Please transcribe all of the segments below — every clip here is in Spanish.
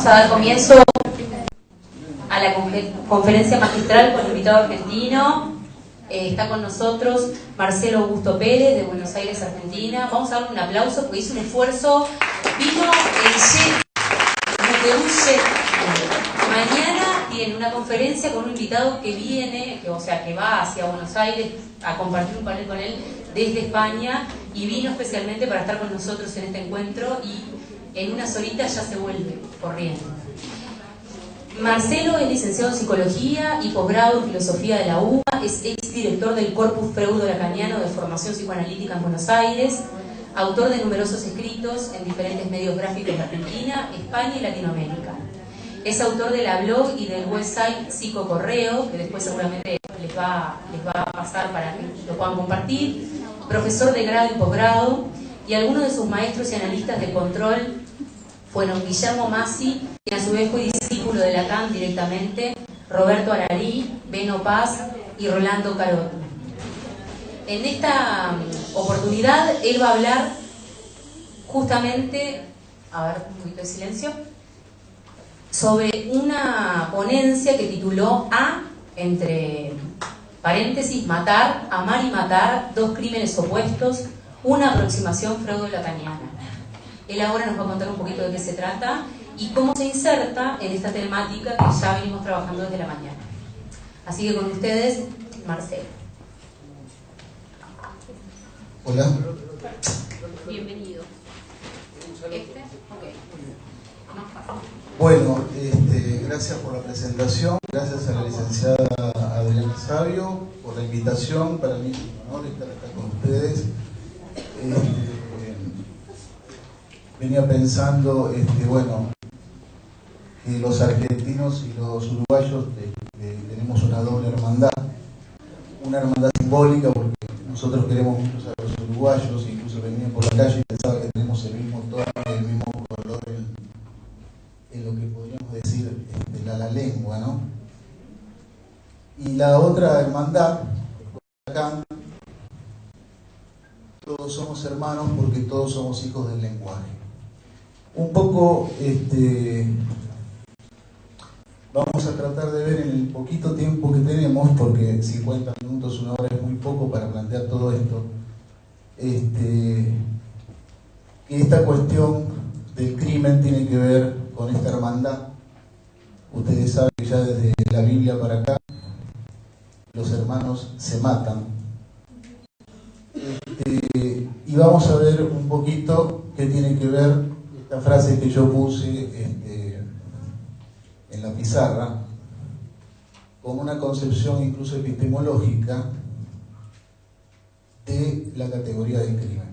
Vamos a dar comienzo a la conferencia magistral con invitado argentino. Está con nosotros Marcelo Augusto Pérez, de Buenos Aires, Argentina. Vamos a darle un aplauso porque hizo un esfuerzo, vino en jet, desde un jet. Mañana tiene una conferencia con un invitado que viene, que va hacia Buenos Aires a compartir un panel con él desde España, y vino especialmente para estar con nosotros en este encuentro, y en unas horitas ya se vuelve corriendo. Marcelo es licenciado en Psicología y posgrado en Filosofía de la UBA, es exdirector del Corpus Freudo-Lacaniano de Formación Psicoanalítica en Buenos Aires, autor de numerosos escritos en diferentes medios gráficos de Argentina, España y Latinoamérica. Es autor de la blog y del website Psicocorreo, que después seguramente les va a pasar para que lo puedan compartir, profesor de grado y posgrado, y algunos de sus maestros y analistas de control fueron Guillermo Masi, quien a su vez fue discípulo de Lacan directamente, Roberto Ararí, Beno Paz y Rolando Carot. En esta oportunidad él va a hablar justamente, a ver, un poquito de silencio, sobre una ponencia que tituló entre paréntesis, matar, amar y matar, dos crímenes opuestos, una aproximación freudo-lacaniana. Él ahora nos va a contar un poquito de qué se trata y cómo se inserta en esta temática que ya venimos trabajando desde la mañana. Así que con ustedes, Marcelo. Hola. Bienvenido. Bueno, gracias por la presentación, gracias a la licenciada Adriana Sabio por la invitación. Para mí es un honor estar acá con ustedes. Venía pensando, que los argentinos y los uruguayos tenemos una doble hermandad, una hermandad simbólica, porque nosotros queremos mucho a los uruguayos, incluso venía por la calle y pensaba que tenemos el mismo tono y el mismo color en lo que podríamos decir la lengua, ¿no? Y la otra hermandad, acá, todos somos hermanos porque todos somos hijos del lenguaje. Un poco, vamos a tratar de ver en el poquito tiempo que tenemos, porque 50 minutos, una hora es muy poco para plantear todo esto, que esta cuestión del crimen tiene que ver con esta hermandad. Ustedes saben que ya desde la Biblia para acá los hermanos se matan. Y vamos a ver un poquito qué tiene que ver esta frase que yo puse en la pizarra con una concepción incluso epistemológica de la categoría del crimen.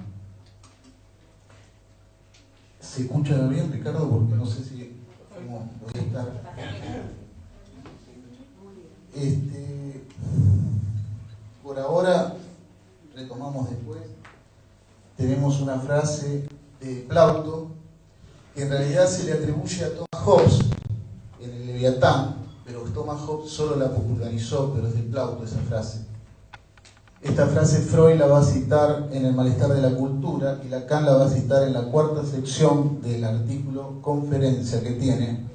¿Se escucha bien, Ricardo? Porque no sé si voy a estar. Por ahora, retomamos después. Tenemos una frase de Plauto que en realidad se le atribuye a Thomas Hobbes en el Leviatán, pero Thomas Hobbes solo la popularizó, pero es de Plauto esa frase. Esta frase Freud la va a citar en El malestar de la cultura y Lacan la va a citar en la cuarta sección del artículo conferencia que tiene,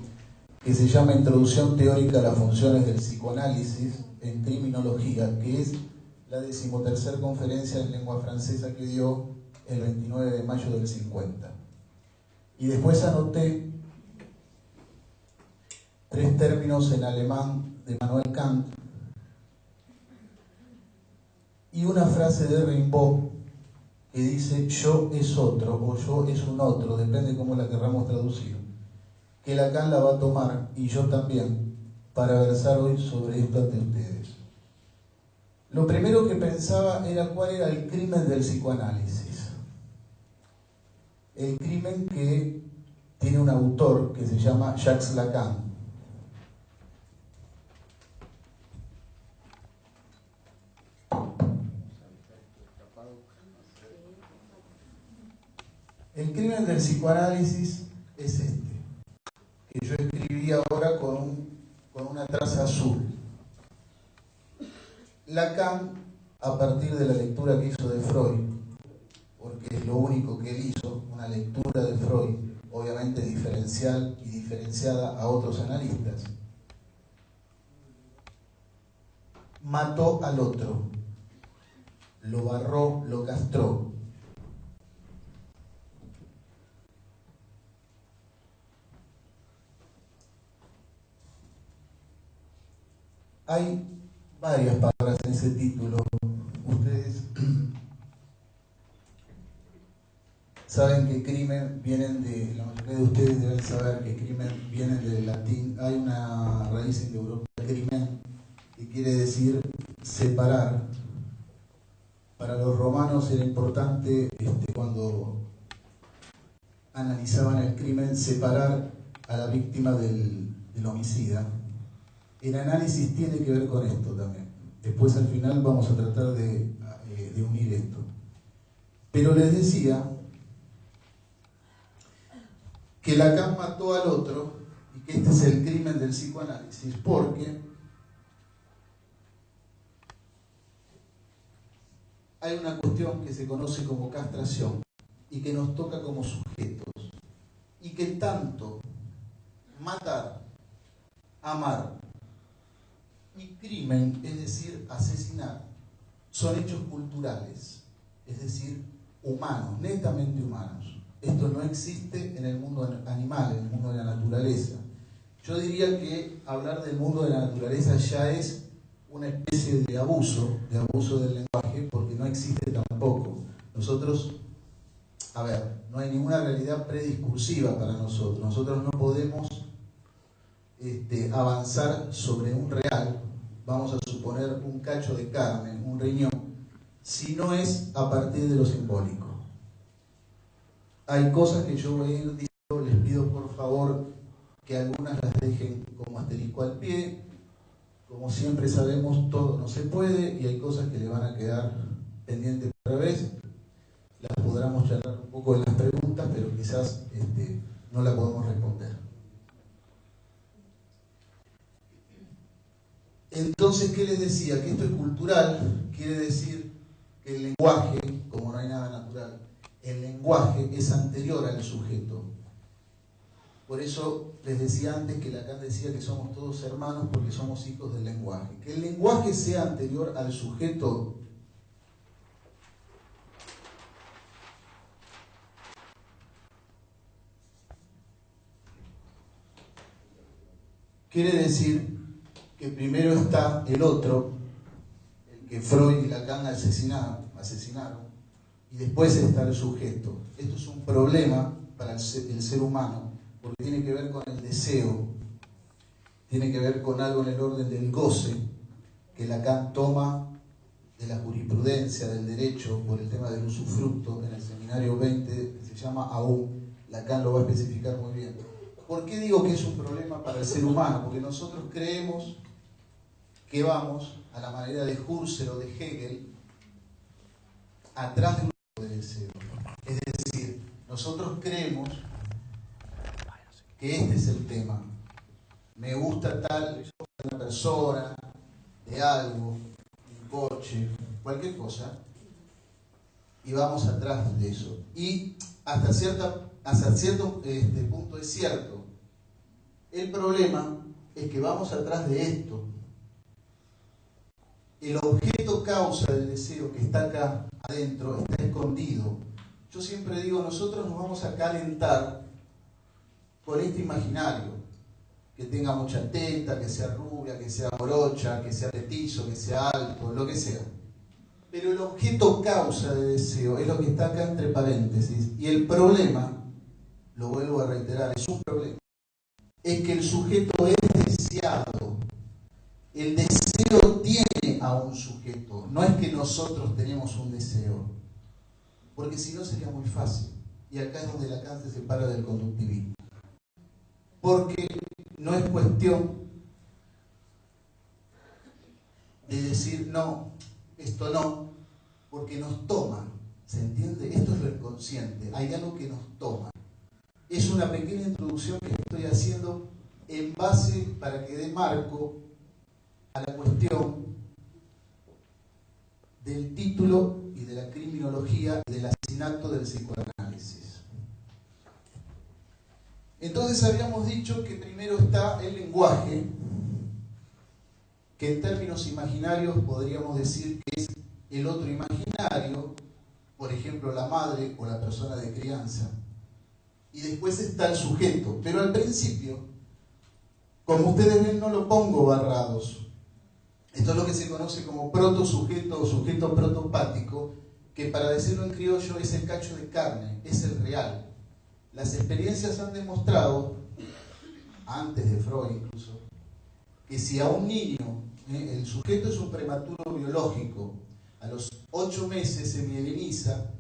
que se llama Introducción teórica a las funciones del psicoanálisis en criminología, que es la 13ª conferencia en lengua francesa que dio el 29 de mayo del 50. Y después anoté 3 términos en alemán de Manuel Kant y una frase de Rimbaud que dice yo es otro o yo es un otro, depende cómo la querramos traducir, que Lacan la va a tomar y yo también para versar hoy sobre esto ante ustedes. Lo primero que pensaba era cuál era el crimen del psicoanálisis. El crimen que tiene un autor que se llama Jacques Lacan. El crimen del psicoanálisis es que yo escribí ahora con una traza azul. Lacan, a partir de la lectura que hizo de Freud, porque es lo único que él hizo, una lectura de Freud obviamente diferencial y diferenciada a otros analistas, mató al otro, lo barró, lo castró. Hay varias palabras en ese título. Ustedes saben que crimen vienen de, la mayoría de ustedes deben saber que crimen viene del latín. Hay una raíz indoeuropea, crimen, que quiere decir separar. Para los romanos era importante, cuando analizaban el crimen, separar a la víctima del homicida. El análisis tiene que ver con esto también. Después al final vamos a tratar de unir esto. Pero les decía que Lacan mató al otro y que este es el crimen del psicoanálisis, porque hay una cuestión que se conoce como castración y que nos toca como sujetos, y que tanto matar, amar y crimen, es decir, asesinar, son hechos culturales, es decir, humanos, netamente humanos. Esto no existe en el mundo animal, en el mundo de la naturaleza. Yo diría que hablar del mundo de la naturaleza ya es una especie de abuso del lenguaje, porque no existe tampoco. Nosotros, no hay ninguna realidad prediscursiva para nosotros. Nosotros no podemos avanzar sobre un real, vamos a suponer un cacho de carne, un riñón, si no es a partir de lo simbólico. Hay cosas que yo voy a ir diciendo, les pido por favor que algunas las dejen como asterisco al pie. Como siempre sabemos, todo no se puede y hay cosas que le van a quedar pendientes otra vez. Las podremos charlar un poco en las preguntas, pero quizás no la podemos responder. Entonces, ¿qué les decía? Que esto es cultural, quiere decir que el lenguaje, como no hay nada natural, el lenguaje es anterior al sujeto. Por eso les decía antes que Lacan decía que somos todos hermanos porque somos hijos del lenguaje. Que el lenguaje sea anterior al sujeto quiere decir que primero está el otro, el que Freud y Lacan asesinaron, y después está el sujeto. Esto es un problema para el ser humano, porque tiene que ver con el deseo, tiene que ver con algo en el orden del goce, que Lacan toma de la jurisprudencia del derecho por el tema del usufructo en el seminario 20, que se llama aún. Lacan lo va a especificar muy bien. ¿Por qué digo que es un problema para el ser humano? Porque nosotros creemos que vamos, a la manera de Husserl o de Hegel, atrás de un tipo de deseo. Es decir, nosotros creemos que este es el tema. Me gusta tal una persona, de algo, un coche, cualquier cosa, y vamos atrás de eso. Y hasta cierto punto es cierto. El problema es que vamos atrás de esto. El objeto causa del deseo que está acá adentro está escondido. Yo siempre digo, nosotros nos vamos a calentar con este imaginario, que tenga mucha teta, que sea rubia, que sea morocha, que sea petizo, que sea alto, lo que sea. Pero el objeto causa de deseo es lo que está acá entre paréntesis. Y el problema, lo vuelvo a reiterar, es un problema, es que el sujeto es deseado. El deseo tiene a un sujeto, no es que nosotros tenemos un deseo, porque si no sería muy fácil. Y acá es donde Lacan se separa del conductivismo. Porque no es cuestión de decir no, esto no, porque nos toma, ¿se entiende? Esto es lo inconsciente, hay algo que nos toma. Es una pequeña introducción que estoy haciendo en base para que dé marco a la cuestión del título y de la criminología y del asesinato del psicoanálisis. Entonces habíamos dicho que primero está el lenguaje, que en términos imaginarios podríamos decir que es el otro imaginario, por ejemplo la madre o la persona de crianza. Y después está el sujeto, pero al principio, como ustedes ven, no lo pongo barrados. Esto es lo que se conoce como protosujeto o sujeto protopático, que para decirlo en criollo es el cacho de carne, es el real. Las experiencias han demostrado, antes de Freud incluso, que si a un niño, el sujeto es un prematuro biológico, a los 8 meses se mieliniza,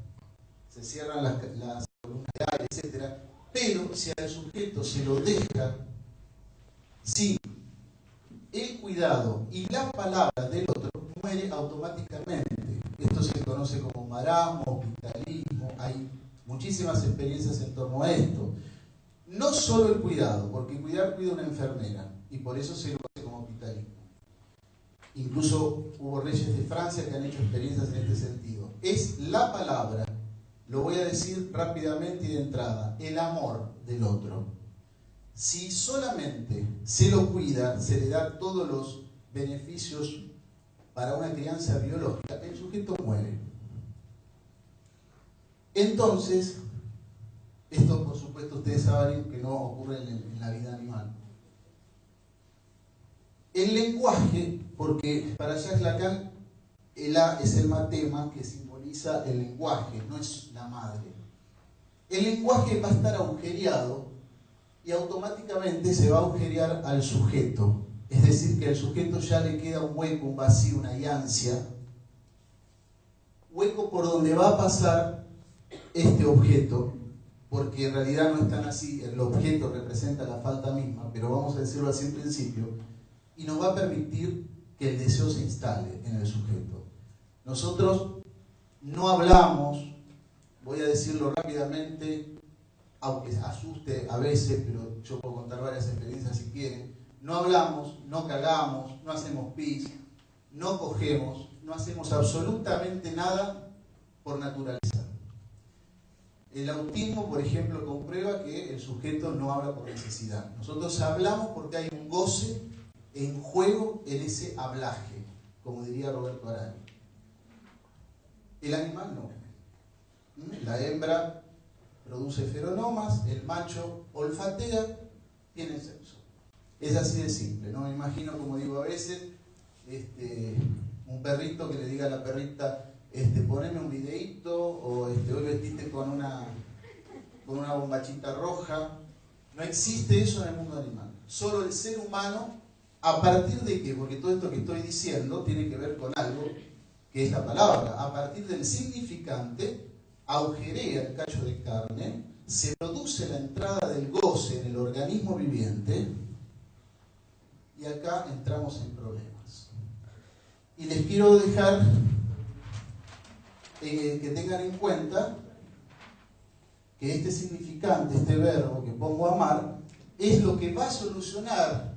se cierran las columnas de aire, etc. Pero si al sujeto se lo deja sin el cuidado y la palabra del otro, muere automáticamente. Esto se conoce como marasmo, hospitalismo. Hay muchísimas experiencias en torno a esto. No solo el cuidado, porque cuida una enfermera, y por eso se lo conoce como hospitalismo. Incluso hubo reyes de Francia que han hecho experiencias en este sentido. Es la palabra, lo voy a decir rápidamente y de entrada, el amor del otro. Si solamente se lo cuida, se le da todos los beneficios para una crianza biológica, el sujeto muere. Entonces, esto por supuesto ustedes saben que no ocurre en la vida animal. El lenguaje, porque para Jacques Lacan el A es el matema que simboliza el lenguaje, no es la madre. El lenguaje va a estar agujereado y automáticamente se va a agujerear al sujeto. Es decir, que al sujeto ya le queda un hueco, un vacío, una yancia, hueco por donde va a pasar este objeto, porque en realidad no es tan así, el objeto representa la falta misma, pero vamos a decirlo así en principio, y nos va a permitir que el deseo se instale en el sujeto. Nosotros no hablamos, voy a decirlo rápidamente, aunque asuste a veces, pero yo puedo contar varias experiencias si quieren. No hablamos, no cagamos, no hacemos pis, no cogemos, no hacemos absolutamente nada por naturaleza. El autismo, por ejemplo, comprueba que el sujeto no habla por necesidad. Nosotros hablamos porque hay un goce en juego en ese hablaje, como diría Roberto Arani. El animal no. La hembra produce feromonas, el macho olfatea, tiene sexo. Es así de simple, ¿no? Me imagino, como digo a veces, un perrito que le diga a la perrita, poneme un videíto, o hoy vestiste con una bombachita roja. No existe eso en el mundo animal. Solo el ser humano, ¿a partir de qué? Porque todo esto que estoy diciendo tiene que ver con algo que es la palabra. A partir del significante, agujerea el cacho de carne, se produce la entrada del goce en el organismo viviente, y acá entramos en problemas. Y les quiero dejar que tengan en cuenta que este significante, este verbo que pongo amar, es lo que va a solucionar,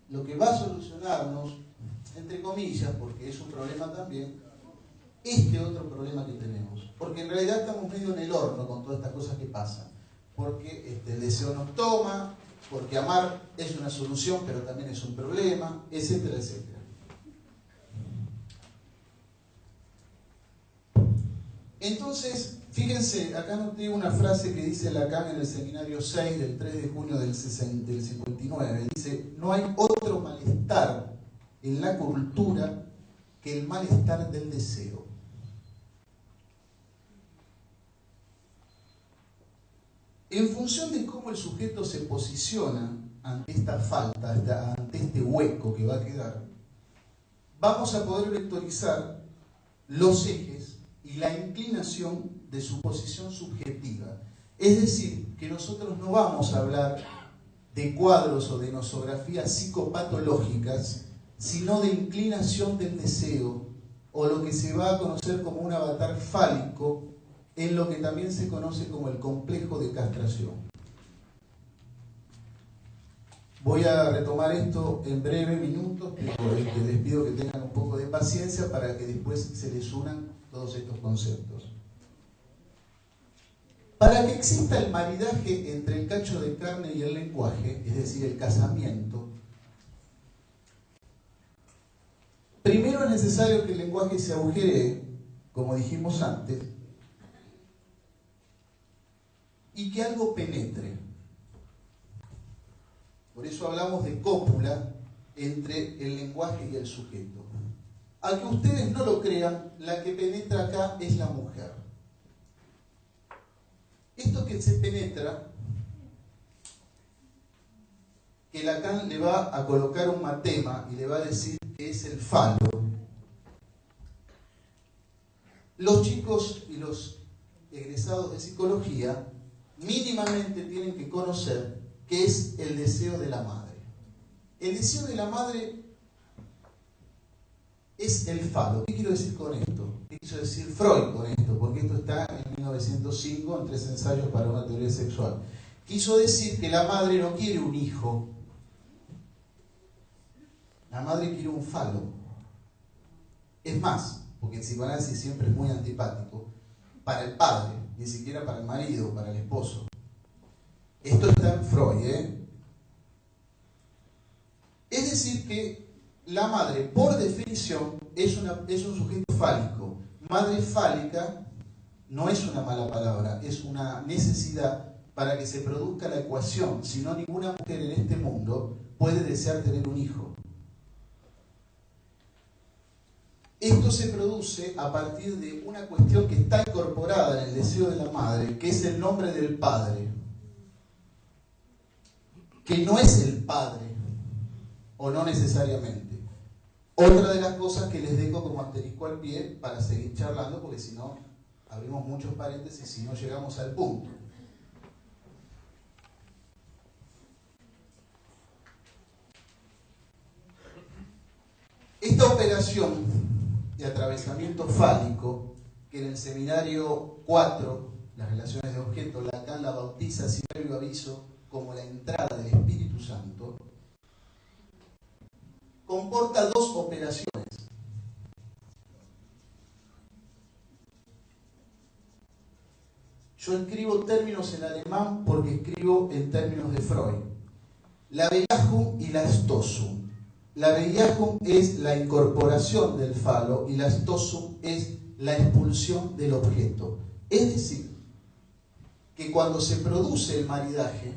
lo que va a solucionarnos, entre comillas, porque es un problema también, este otro problema que tenemos. Porque en realidad estamos medio en el horno con todas estas cosas que pasan. Porque el deseo nos toma, porque amar es una solución, pero también es un problema, etcétera, etcétera. Entonces, fíjense, acá noté una frase que dice Lacan en el seminario 6 del 3 de junio del 59. Dice, no hay otro malestar en la cultura que el malestar del deseo. En función de cómo el sujeto se posiciona ante esta falta, ante este hueco que va a quedar, vamos a poder vectorizar los ejes y la inclinación de su posición subjetiva. Es decir, que nosotros no vamos a hablar de cuadros o de nosografías psicopatológicas, sino de inclinación del deseo, o lo que se va a conocer como un avatar fálico, en lo que también se conoce como el complejo de castración. Voy a retomar esto en breves minutos, pero les pido que tengan un poco de paciencia para que después se les unan todos estos conceptos. ¿Para qué exista el maridaje entre el cacho de carne y el lenguaje, es decir, el casamiento, primero es necesario que el lenguaje se agujeree, como dijimos antes, y que algo penetre. Por eso hablamos de cópula entre el lenguaje y el sujeto. Aunque ustedes no lo crean, la que penetra acá es la mujer. Esto que se penetra, que Lacan le va a colocar un matema y le va a decir que es el falo. Los chicos y los egresados de psicología mínimamente tienen que conocer qué es el deseo de la madre. El deseo de la madre es el falo. ¿Qué quiero decir con esto? ¿Qué quiso decir Freud con esto? Porque esto está en 1905 en 3 ensayos para una teoría sexual. Quiso decir que la madre no quiere un hijo. La madre quiere un falo. Es más, porque el psicoanálisis siempre es muy antipático, para el padre, ni siquiera para el marido, para el esposo. Esto está en Freud, Es decir que la madre, por definición, es un sujeto fálico. Madre fálica no es una mala palabra, es una necesidad para que se produzca la ecuación. Si no, ninguna mujer en este mundo puede desear tener un hijo. Esto se produce a partir de una cuestión que está incorporada en el deseo de la madre, que es el nombre del padre, que no es el padre, o no necesariamente. Otra de las cosas que les dejo como asterisco al pie para seguir charlando, porque si no, abrimos muchos paréntesis y no llegamos al punto. Esta operación de atravesamiento fálico, que en el seminario 4, las relaciones de objeto, Lacan la bautiza sin previo aviso como la entrada del Espíritu Santo, comporta dos operaciones. Yo escribo términos en alemán porque escribo en términos de Freud. La Bejahung y la Stossung. La Bejahung es la incorporación del falo y la Stossung es la expulsión del objeto. Es decir, que cuando se produce el maridaje,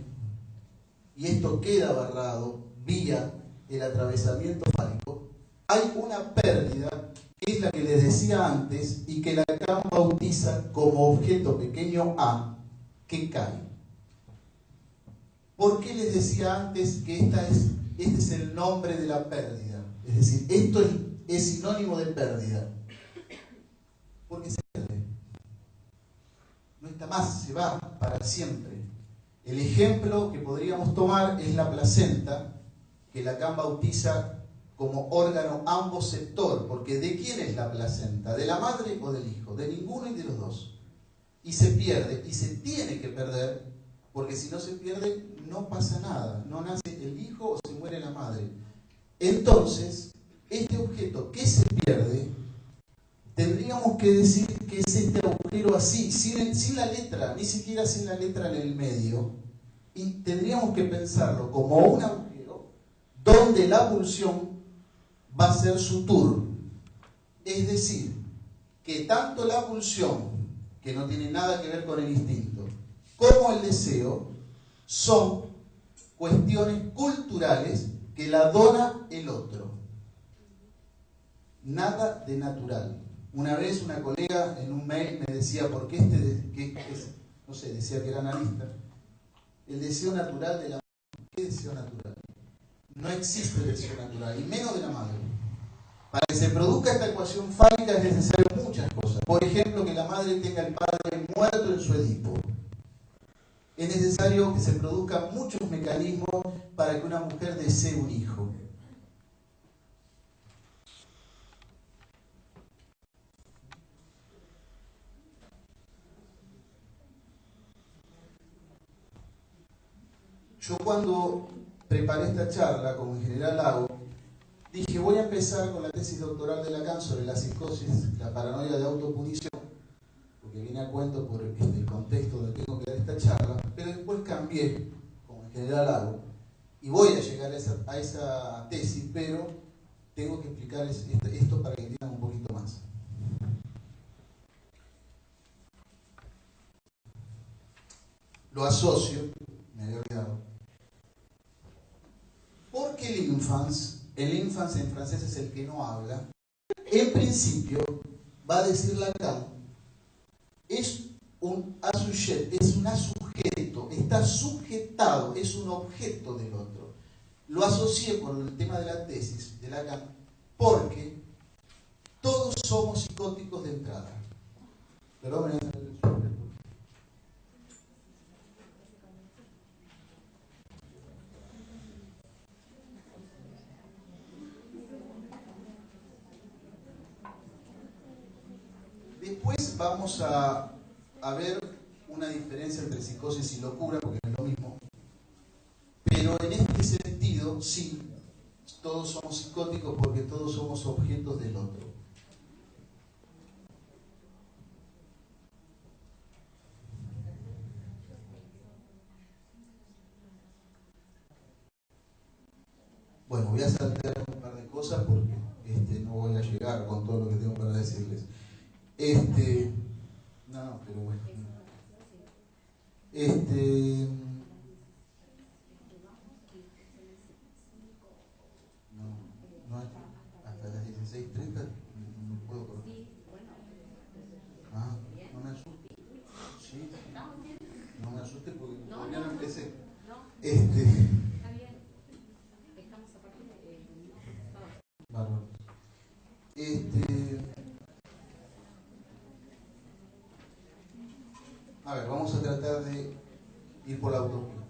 y esto queda barrado vía el atravesamiento fálico, hay una pérdida que es la que les decía antes y que Lacan bautiza como objeto pequeño a, que cae. ¿Por qué les decía antes que este es el nombre de la pérdida? Es decir, esto es sinónimo de pérdida. Porque se pierde. No está más, se va para siempre. El ejemplo que podríamos tomar es la placenta, que Lacan bautiza como órgano amboceptor, porque ¿de quién es la placenta? ¿De la madre o del hijo? De ninguno y de los dos. Y se pierde, y se tiene que perder, porque si no se pierde, no pasa nada. No nace el hijo o se muere la madre. Entonces, este objeto que se pierde, tendríamos que decir que es este agujero así, sin la letra, ni siquiera sin la letra en el medio, y tendríamos que pensarlo como un agujero donde la pulsión va a ser sutur. Es decir, que tanto la pulsión, que no tiene nada que ver con el instinto, como el deseo, son cuestiones culturales que la dona el otro. Nada de natural. Una vez una colega en un mail me decía, ¿por qué no sé, decía que era analista, el deseo natural de la madre? ¿Qué deseo natural? No existe el deseo natural, y menos de la madre. Para que se produzca esta ecuación fálica es necesario muchas cosas. Por ejemplo, que la madre tenga al padre muerto en su Edipo. Es necesario que se produzcan muchos mecanismos para que una mujer desee un hijo. Yo cuando preparé esta charla, como en general hago, dije voy a empezar con la tesis doctoral de Lacan sobre la psicosis, la paranoia de autopunición, porque viene a cuento por el contexto donde tengo que dar esta charla, pero después cambié, como en general hago, y voy a llegar a esa tesis, pero tengo que explicar esto para que entiendan un poquito más. Lo asocio, me había olvidado, porque el infance en francés es el que no habla, en principio, va a decir Lacan, es un sujeto, está sujetado, es un objeto del otro. Lo asocié por el tema de la tesis de Lacan, porque todos somos psicóticos de entrada. Perdón, después vamos a ver una diferencia entre psicosis y locura, porque no es lo mismo. Pero en este sentido, sí, todos somos psicóticos porque todos somos objetos del otro. Bueno, voy a saltar un par de cosas porque no voy a llegar con todo lo que tengo para decirles. No, pero bueno. No, hasta las 16:30 no puedo correr. Ah, no me asuste. Sí, no me asuste porque todavía no empecé. Está bien. Estamos a partir de Bárbaro. A ver, vamos a tratar de ir por la autopista.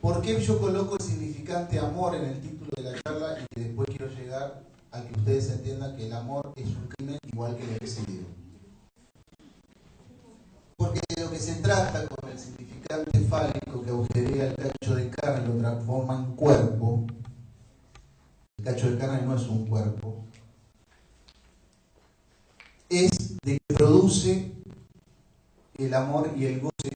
¿Por qué yo coloco el significante amor en el título de la charla y que después quiero llegar a que ustedes entiendan que el amor es un crimen igual que el homicidio? Porque de lo que se trata con el significante fálico que agujerea el cacho de carne y lo transforma en cuerpo. El cacho de carne no es un cuerpo. Es de que produce el amor y el goce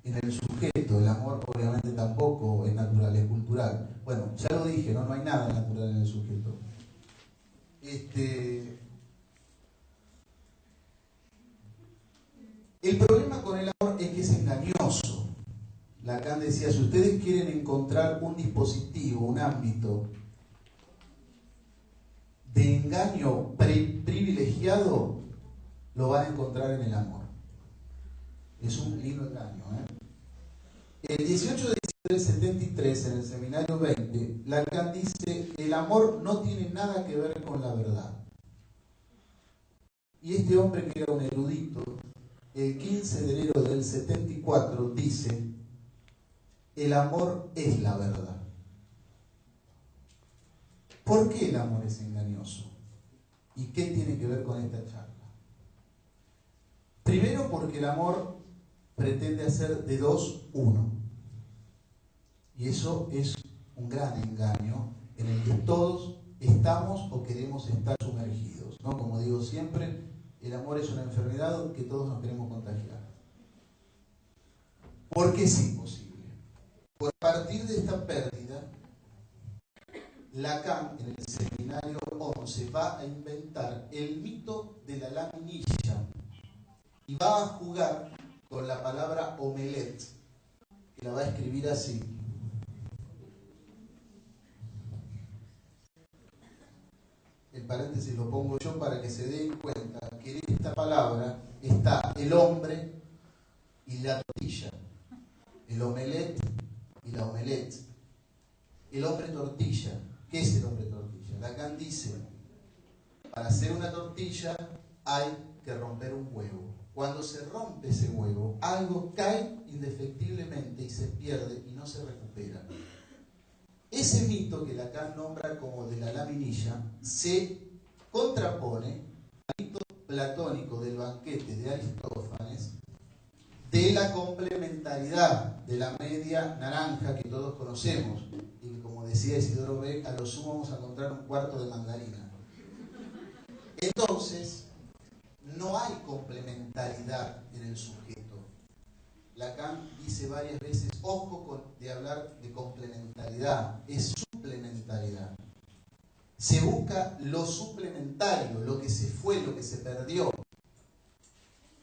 en el sujeto. El amor obviamente tampoco es natural, es cultural. Bueno, ya lo dije, no hay nada natural en el sujeto. El problema con el amor es que es engañoso. Lacan decía, si ustedes quieren encontrar un dispositivo, un ámbito de engaño privilegiado, lo van a encontrar en el amor. Es un lindo engaño, El 18 de diciembre del 73, en el seminario 20, Lacan dice, el amor no tiene nada que ver con la verdad. Y este hombre, que era un erudito, el 15 de enero del 74 dice, el amor es la verdad. ¿Por qué el amor es engañoso? ¿Y qué tiene que ver con esta charla? Primero, porque el amor pretende hacer de dos uno. Y eso es un gran engaño en el que todos estamos o queremos estar sumergidos, ¿no? Como digo siempre, el amor es una enfermedad que todos nos queremos contagiar. ¿Por qué es imposible? Por partir de esta pérdida, Lacan, en el seminario 11, va a inventar el mito de la laminilla y va a jugar con la palabra omelette, que la va a escribir así. El paréntesis lo pongo yo para que se den cuenta que en esta palabra está el hombre y la tortilla, el omelette y la omelette. El hombre tortilla. ¿Qué es el hombre tortilla? Lacan dice, para hacer una tortilla hay que romper un huevo. Cuando se rompe ese huevo, algo cae indefectiblemente y se pierde y no se recupera. Ese mito que Lacan nombra como de la laminilla se contrapone al mito platónico del banquete de Aristófanes de la complementariedad de la media naranja que todos conocemos y que, como decía Isidoro Beck, a lo sumo vamos a encontrar un cuarto de mandarina. Entonces, no hay complementariedad en el sujeto. Lacan dice varias veces, ojo de hablar de complementariedad, es suplementariedad. Se busca lo suplementario, lo que se fue, lo que se perdió,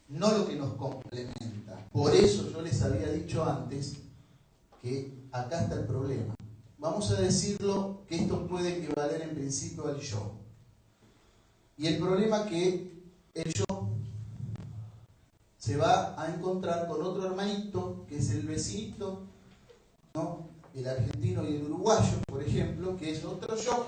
no lo que nos complementa. Por eso yo les había dicho antes que acá está el problema. Vamos a decirlo que esto puede equivaler en principio al yo. Y el problema que el yo se va a encontrar con otro hermanito, que es el vecinito, ¿no? El argentino y el uruguayo, por ejemplo, que es otro yo,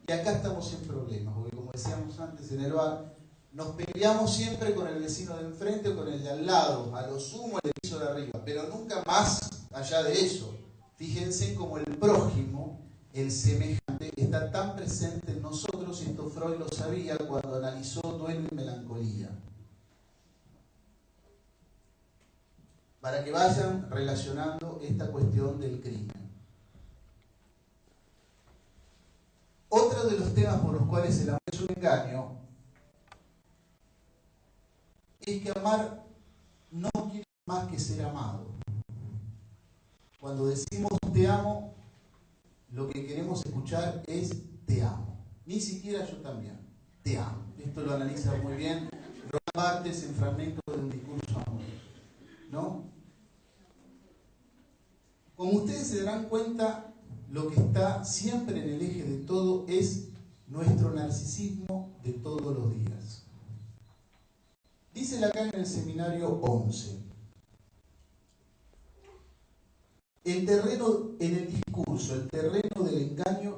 y acá estamos en problemas, porque como decíamos antes en el bar, nos peleamos siempre con el vecino de enfrente o con el de al lado, a lo sumo el piso de arriba, pero nunca más allá de eso. Fíjense cómo el prójimo, el semejante, está tan presente en nosotros, y esto Freud lo sabía cuando analizó duelo y melancolía. Para que vayan relacionando esta cuestión del crimen. Otro de los temas por los cuales el amor es un engaño es que amar no quiere más que ser amado. Cuando decimos te amo, lo que queremos escuchar es te amo. Ni siquiera yo también. Te amo. Esto lo analiza muy bien Roland Barthes en Fragmentos de un discurso amoroso, ¿no? Como ustedes se darán cuenta, lo que está siempre en el eje de todo es nuestro narcisismo de todos los días. Dice Lacan en el seminario 11, el terreno en el discurso, el terreno del engaño,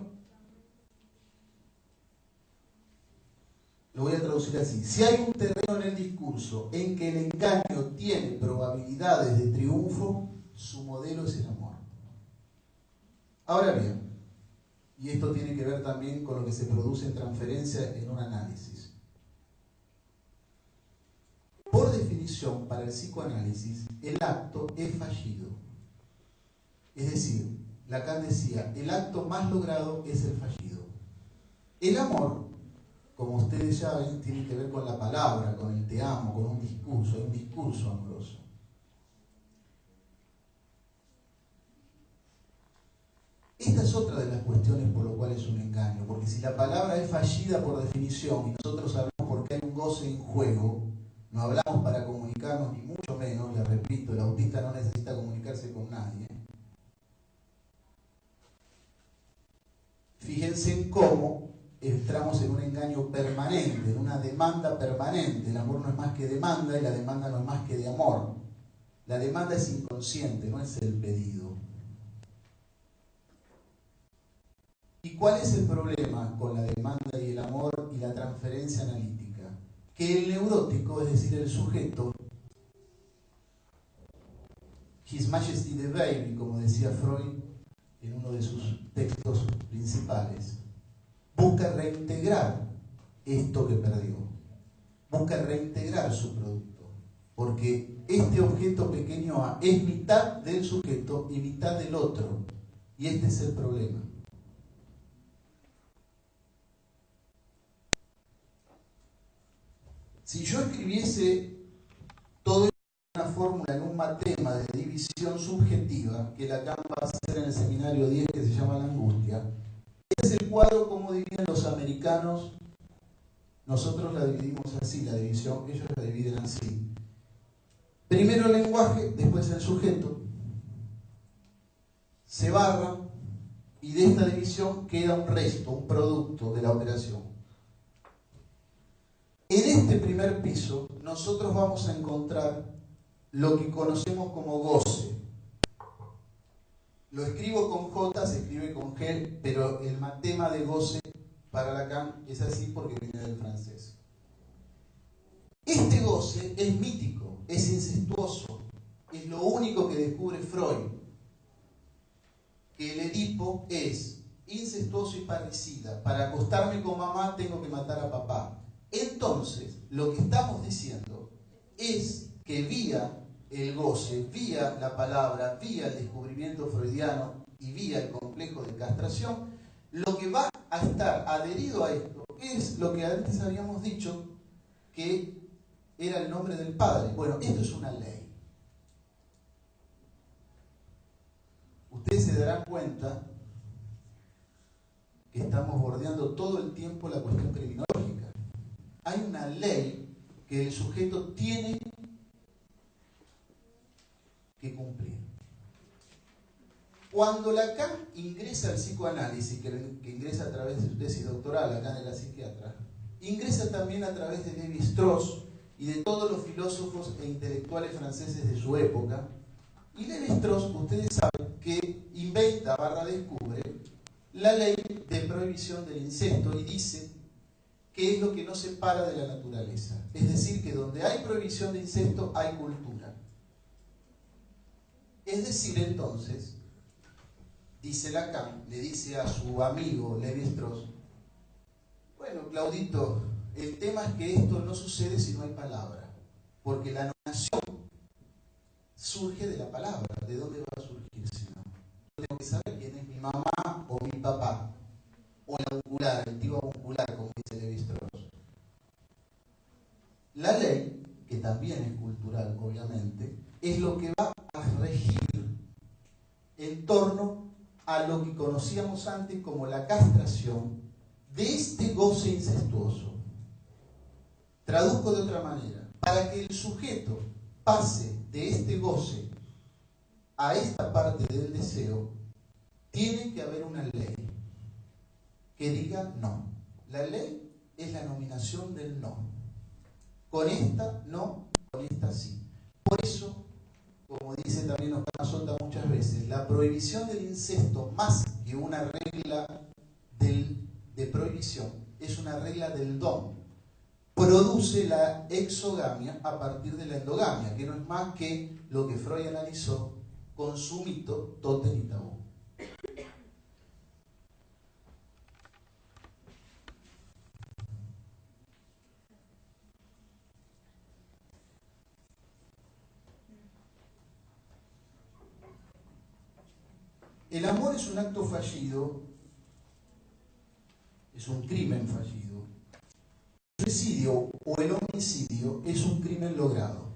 lo voy a traducir así: si hay un terreno en el discurso en que el engaño tiene probabilidades de triunfo, su modelo es el amor. Ahora bien, y esto tiene que ver también con lo que se produce en transferencia en un análisis. Por definición, para el psicoanálisis, el acto es fallido. Es decir, Lacan decía, el acto más logrado es el fallido. El amor, como ustedes ya ven, tiene que ver con la palabra, con el te amo, con un discurso, hay un discurso amoroso. Esta es otra de las cuestiones por lo cual es un engaño, porque si la palabra es fallida por definición y nosotros hablamos porque hay un goce en juego, no hablamos para comunicarnos ni mucho menos, les repito, el autista no necesita comunicarse con nadie. Fíjense en cómo entramos en un engaño permanente, en una demanda permanente. El amor no es más que demanda y la demanda no es más que de amor. La demanda es inconsciente, no es el pedido. ¿Y cuál es el problema con la demanda y el amor y la transferencia analítica? Que el neurótico, es decir, el sujeto, His Majesty the Baby, como decía Freud en uno de sus textos principales, busca reintegrar esto que perdió, busca reintegrar su producto, porque este objeto pequeño A es mitad del sujeto y mitad del otro, y este es el problema. Si yo escribiese todo esto en una fórmula, en un matema de división subjetiva, que Lacan va a hacer en el seminario 10, que se llama La Angustia, es el cuadro como dividen los americanos. Nosotros la dividimos así, la división, ellos la dividen así. Primero el lenguaje, después el sujeto, se barra, y de esta división queda un resto, un producto de la operación. En este primer piso, nosotros vamos a encontrar lo que conocemos como goce. Lo escribo con J, se escribe con G, pero el matema de goce para Lacan es así porque viene del francés. Este goce es mítico, es incestuoso, es lo único que descubre Freud. Que el Edipo es incestuoso y parricida. Para acostarme con mamá tengo que matar a papá. Entonces, lo que estamos diciendo es que vía el goce, vía la palabra, vía el descubrimiento freudiano y vía el complejo de castración, lo que va a estar adherido a esto es lo que antes habíamos dicho que era el nombre del padre. Bueno, esto es una ley. se darán cuenta que estamos bordeando todo el tiempo la cuestión criminológica. Hay una ley que el sujeto tiene que cumplir. Cuando Lacan ingresa al psicoanálisis, que ingresa a través de su tesis doctoral acá en la psiquiatra, ingresa también a través de Lévi-Strauss y de todos los filósofos e intelectuales franceses de su época. Y Lévi-Strauss, ustedes saben que inventa / descubre la ley de prohibición del incesto y dice que es lo que nos separa de la naturaleza. Es decir, que donde hay prohibición de incesto hay cultura. Es decir, entonces, dice Lacan, le dice a su amigo Lévi-Strauss, bueno, Claudito, el tema es que esto no sucede si no hay palabra, porque la nominación surge de la palabra. ¿De dónde va a surgir si no? Yo tengo que saber quién es mi mamá o mi papá, o el avuncular, el tío avuncular, como dice Lévi-Strauss. La ley, que también es cultural, obviamente, es lo que va a regir en torno a lo que conocíamos antes como la castración de este goce incestuoso. Traduzco de otra manera. Para que el sujeto pase de este goce a esta parte del deseo, tiene que haber una ley que diga no. La ley es la nominación del no. Con esta no, con esta sí. Por eso, como dice también Oscar Sota muchas veces, la prohibición del incesto, más que una regla de prohibición, es una regla del don. Produce la exogamia a partir de la endogamia, que no es más que lo que Freud analizó con su mito Tótem y Tabú. El amor es un acto fallido, es un crimen fallido. El suicidio o el homicidio es un crimen logrado.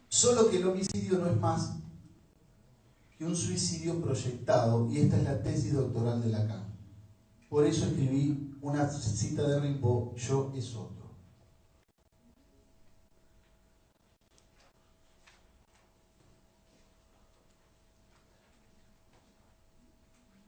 Solo que el homicidio no es más que un suicidio proyectado, y esta es la tesis doctoral de Lacan. Por eso escribí una cita de Rimbaud, yo es otro.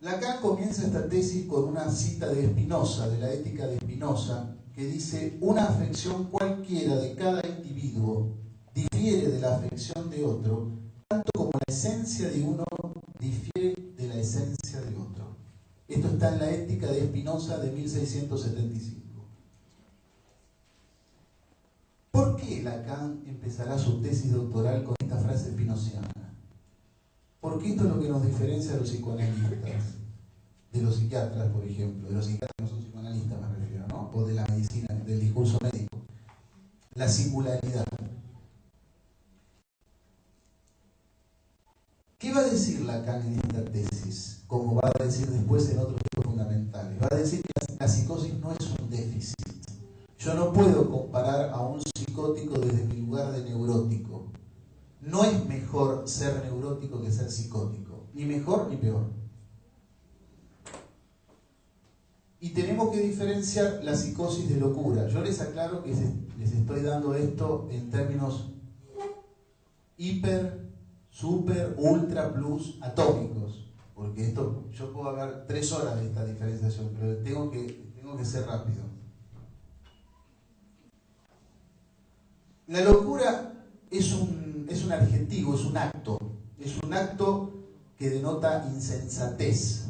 Lacan comienza esta tesis con una cita de Spinoza, de la ética de Spinoza, que dice: una afección cualquiera de cada individuo difiere de la afección de otro, tanto como la esencia de uno difiere de la esencia de otro. Esto está en la ética de Spinoza de 1675. ¿Por qué Lacan empezará su tesis doctoral con esta frase spinociana? Porque esto es lo que nos diferencia de los psicoanalistas, de los psiquiatras, por ejemplo. De los psiquiatras que no son psicoanalistas, me refiero, ¿no? O de la medicina, del discurso médico. La singularidad. ¿Qué va a decir Lacan en esta tesis? Como va a decir después en otros textos fundamentales. Va a decir que la psicosis no es un déficit. Yo no puedo comparar a un psicótico desde mi lugar de neurótico. No es mejor ser neurótico que ser psicótico. Ni mejor ni peor. Y tenemos que diferenciar la psicosis de locura. Yo les aclaro que les estoy dando esto en términos hiper, super, ultra, plus, atómicos. Porque esto, yo puedo hablar 3 horas de esta diferenciación, pero tengo que ser rápido. La locura es un adjetivo, es un acto que denota insensatez,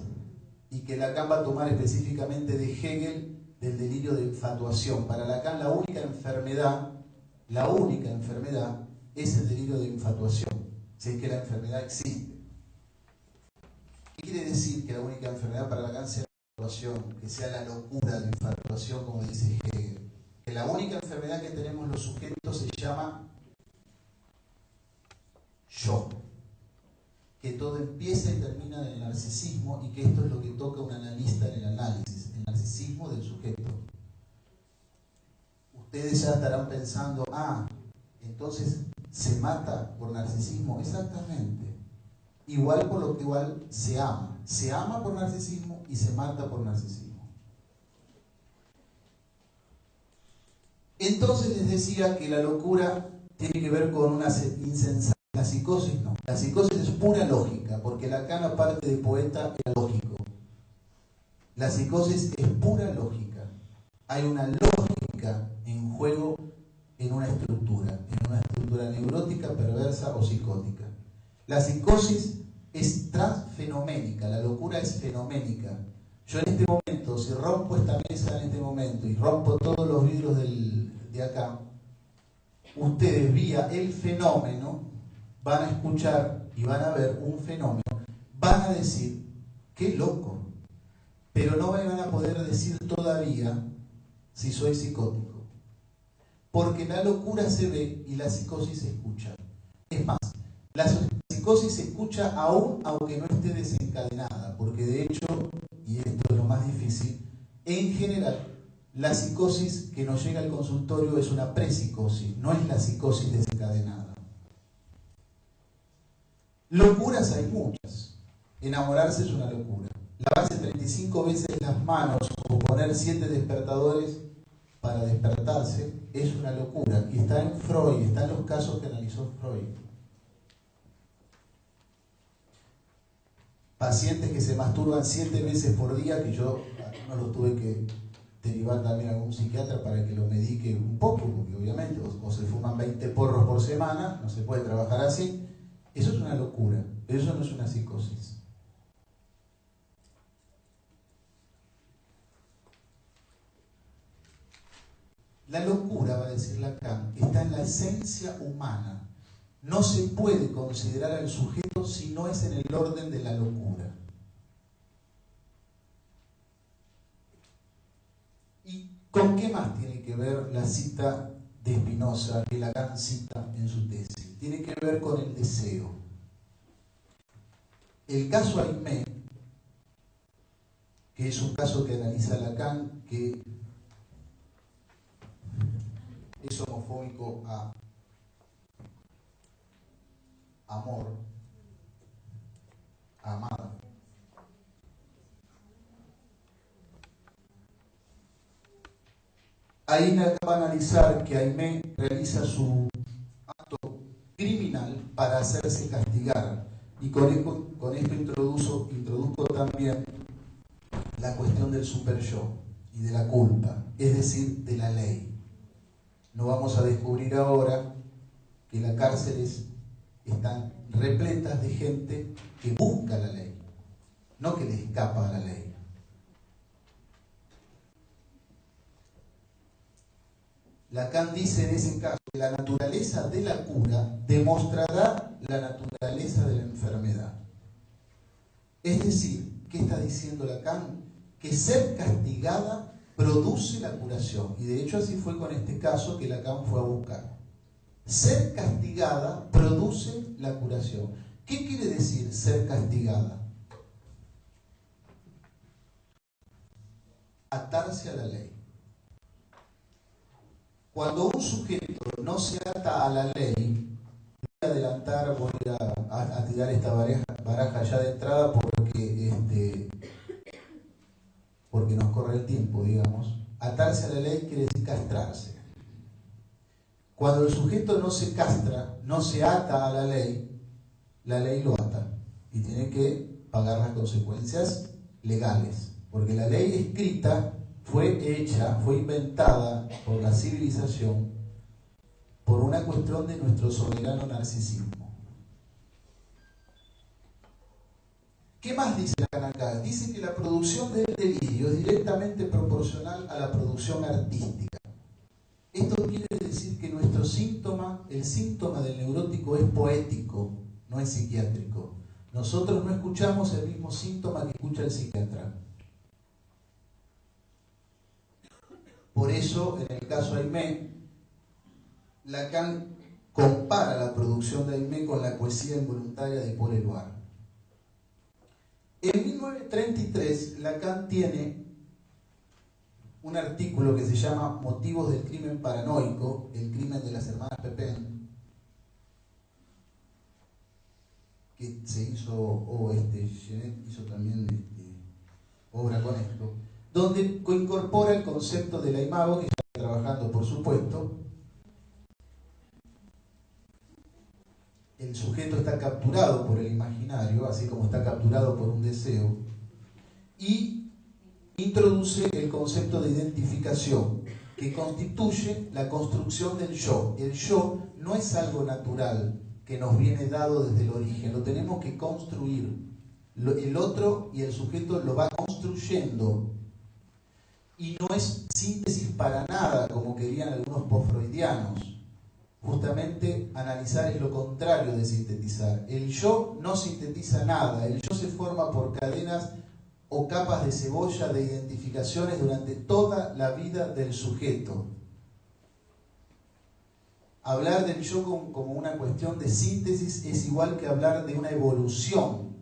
y que Lacan va a tomar específicamente de Hegel, del delirio de infatuación. Para Lacan la única enfermedad es el delirio de infatuación, si es que la enfermedad existe. ¿Qué quiere decir que la única enfermedad para Lacan sea la infatuación, que sea la locura de infatuación, como dice Hegel? Que la única enfermedad que tenemos los sujetos se llama yo. Que todo empieza y termina en el narcisismo, y que esto es lo que toca un analista en el análisis, el narcisismo del sujeto. Ustedes ya estarán pensando, entonces se mata por narcisismo. Exactamente. igual por lo que igual se ama. Se ama por narcisismo y se mata por narcisismo. Entonces les decía que la locura tiene que ver con una insensatez. La psicosis no. La psicosis es pura lógica, porque Lacan, aparte de poeta, era lógico. La psicosis es pura lógica. Hay una lógica en juego en una estructura neurótica, perversa o psicótica. La psicosis es transfenoménica, la locura es fenoménica. Yo en este momento, si rompo esta mesa en este momento y rompo todos los vidrios de acá, ustedes vía el fenómeno van a escuchar y van a ver un fenómeno, van a decir, qué loco, pero no van a poder decir todavía si soy psicótico, porque la locura se ve y la psicosis se escucha. Es más, la psicosis se escucha aún aunque no esté desencadenada, porque de hecho, y esto es lo más difícil, en general la psicosis que nos llega al consultorio es una prepsicosis, no es la psicosis desencadenada. Locuras hay muchas. Enamorarse es una locura. Lavarse 35 veces las manos o poner 7 despertadores para despertarse es una locura. Y está en Freud, está en los casos que analizó Freud. Pacientes que se masturban 7 veces por día, que yo no los tuve que derivar también a algún psiquiatra para que lo medique un poco, porque obviamente o se fuman 20 porros por semana, no se puede trabajar así. Eso es una locura, pero eso no es una psicosis. La locura, va a decir Lacan, está en la esencia humana. No se puede considerar al sujeto si no es en el orden de la locura. ¿Y con qué más tiene que ver la cita de Spinoza que Lacan cita en su tesis? Tiene que ver con el deseo. El caso Aimé, que es un caso que analiza Lacan, que es homofóbico a amor, a amada. Ahí va a analizar que Aimé realiza su acto criminal para hacerse castigar. Y con esto introduzco también la cuestión del super-yo y de la culpa, es decir, de la ley. No vamos a descubrir ahora que las cárceles están repletas de gente que busca la ley, no que le escapa a la ley. Lacan dice en ese caso que la naturaleza de la cura demostrará la naturaleza de la enfermedad. Es decir, ¿qué está diciendo Lacan? Que ser castigada produce la curación. Y de hecho así fue con este caso que Lacan fue a buscar. Ser castigada produce la curación. ¿Qué quiere decir ser castigada? Atarse a la ley. Cuando un sujeto no se ata a la ley, voy a adelantar, voy a tirar esta baraja ya de entrada porque nos corre el tiempo, digamos. Atarse a la ley quiere decir castrarse. Cuando el sujeto no se castra, no se ata a la ley lo ata y tiene que pagar las consecuencias legales, porque la ley escrita fue hecha, fue inventada por la civilización por una cuestión de nuestro soberano narcisismo. ¿Qué más dice Lacan acá? Dice que la producción del delirio es directamente proporcional a la producción artística. Esto quiere decir que nuestro síntoma, el síntoma del neurótico es poético, no es psiquiátrico. Nosotros no escuchamos el mismo síntoma que escucha el psiquiatra. Por eso, en el caso Aimé, Lacan compara la producción de Aimé con la poesía involuntaria de Paul Eluard. En 1933, Lacan tiene un artículo que se llama Motivos del crimen paranoico, el crimen de las hermanas Pepin, que se hizo, o Genet hizo también obra con esto, donde incorpora el concepto de la imago, que está trabajando, por supuesto. El sujeto está capturado por el imaginario, así como está capturado por un deseo, y introduce el concepto de identificación, que constituye la construcción del yo. El yo no es algo natural que nos viene dado desde el origen, lo tenemos que construir. El otro y el sujeto lo va construyendo, y no es síntesis para nada, como querían algunos post-freudianos. Justamente analizar es lo contrario de sintetizar. El yo no sintetiza nada, el yo se forma por cadenas o capas de cebolla de identificaciones durante toda la vida del sujeto. Hablar del yo como una cuestión de síntesis es igual que hablar de una evolución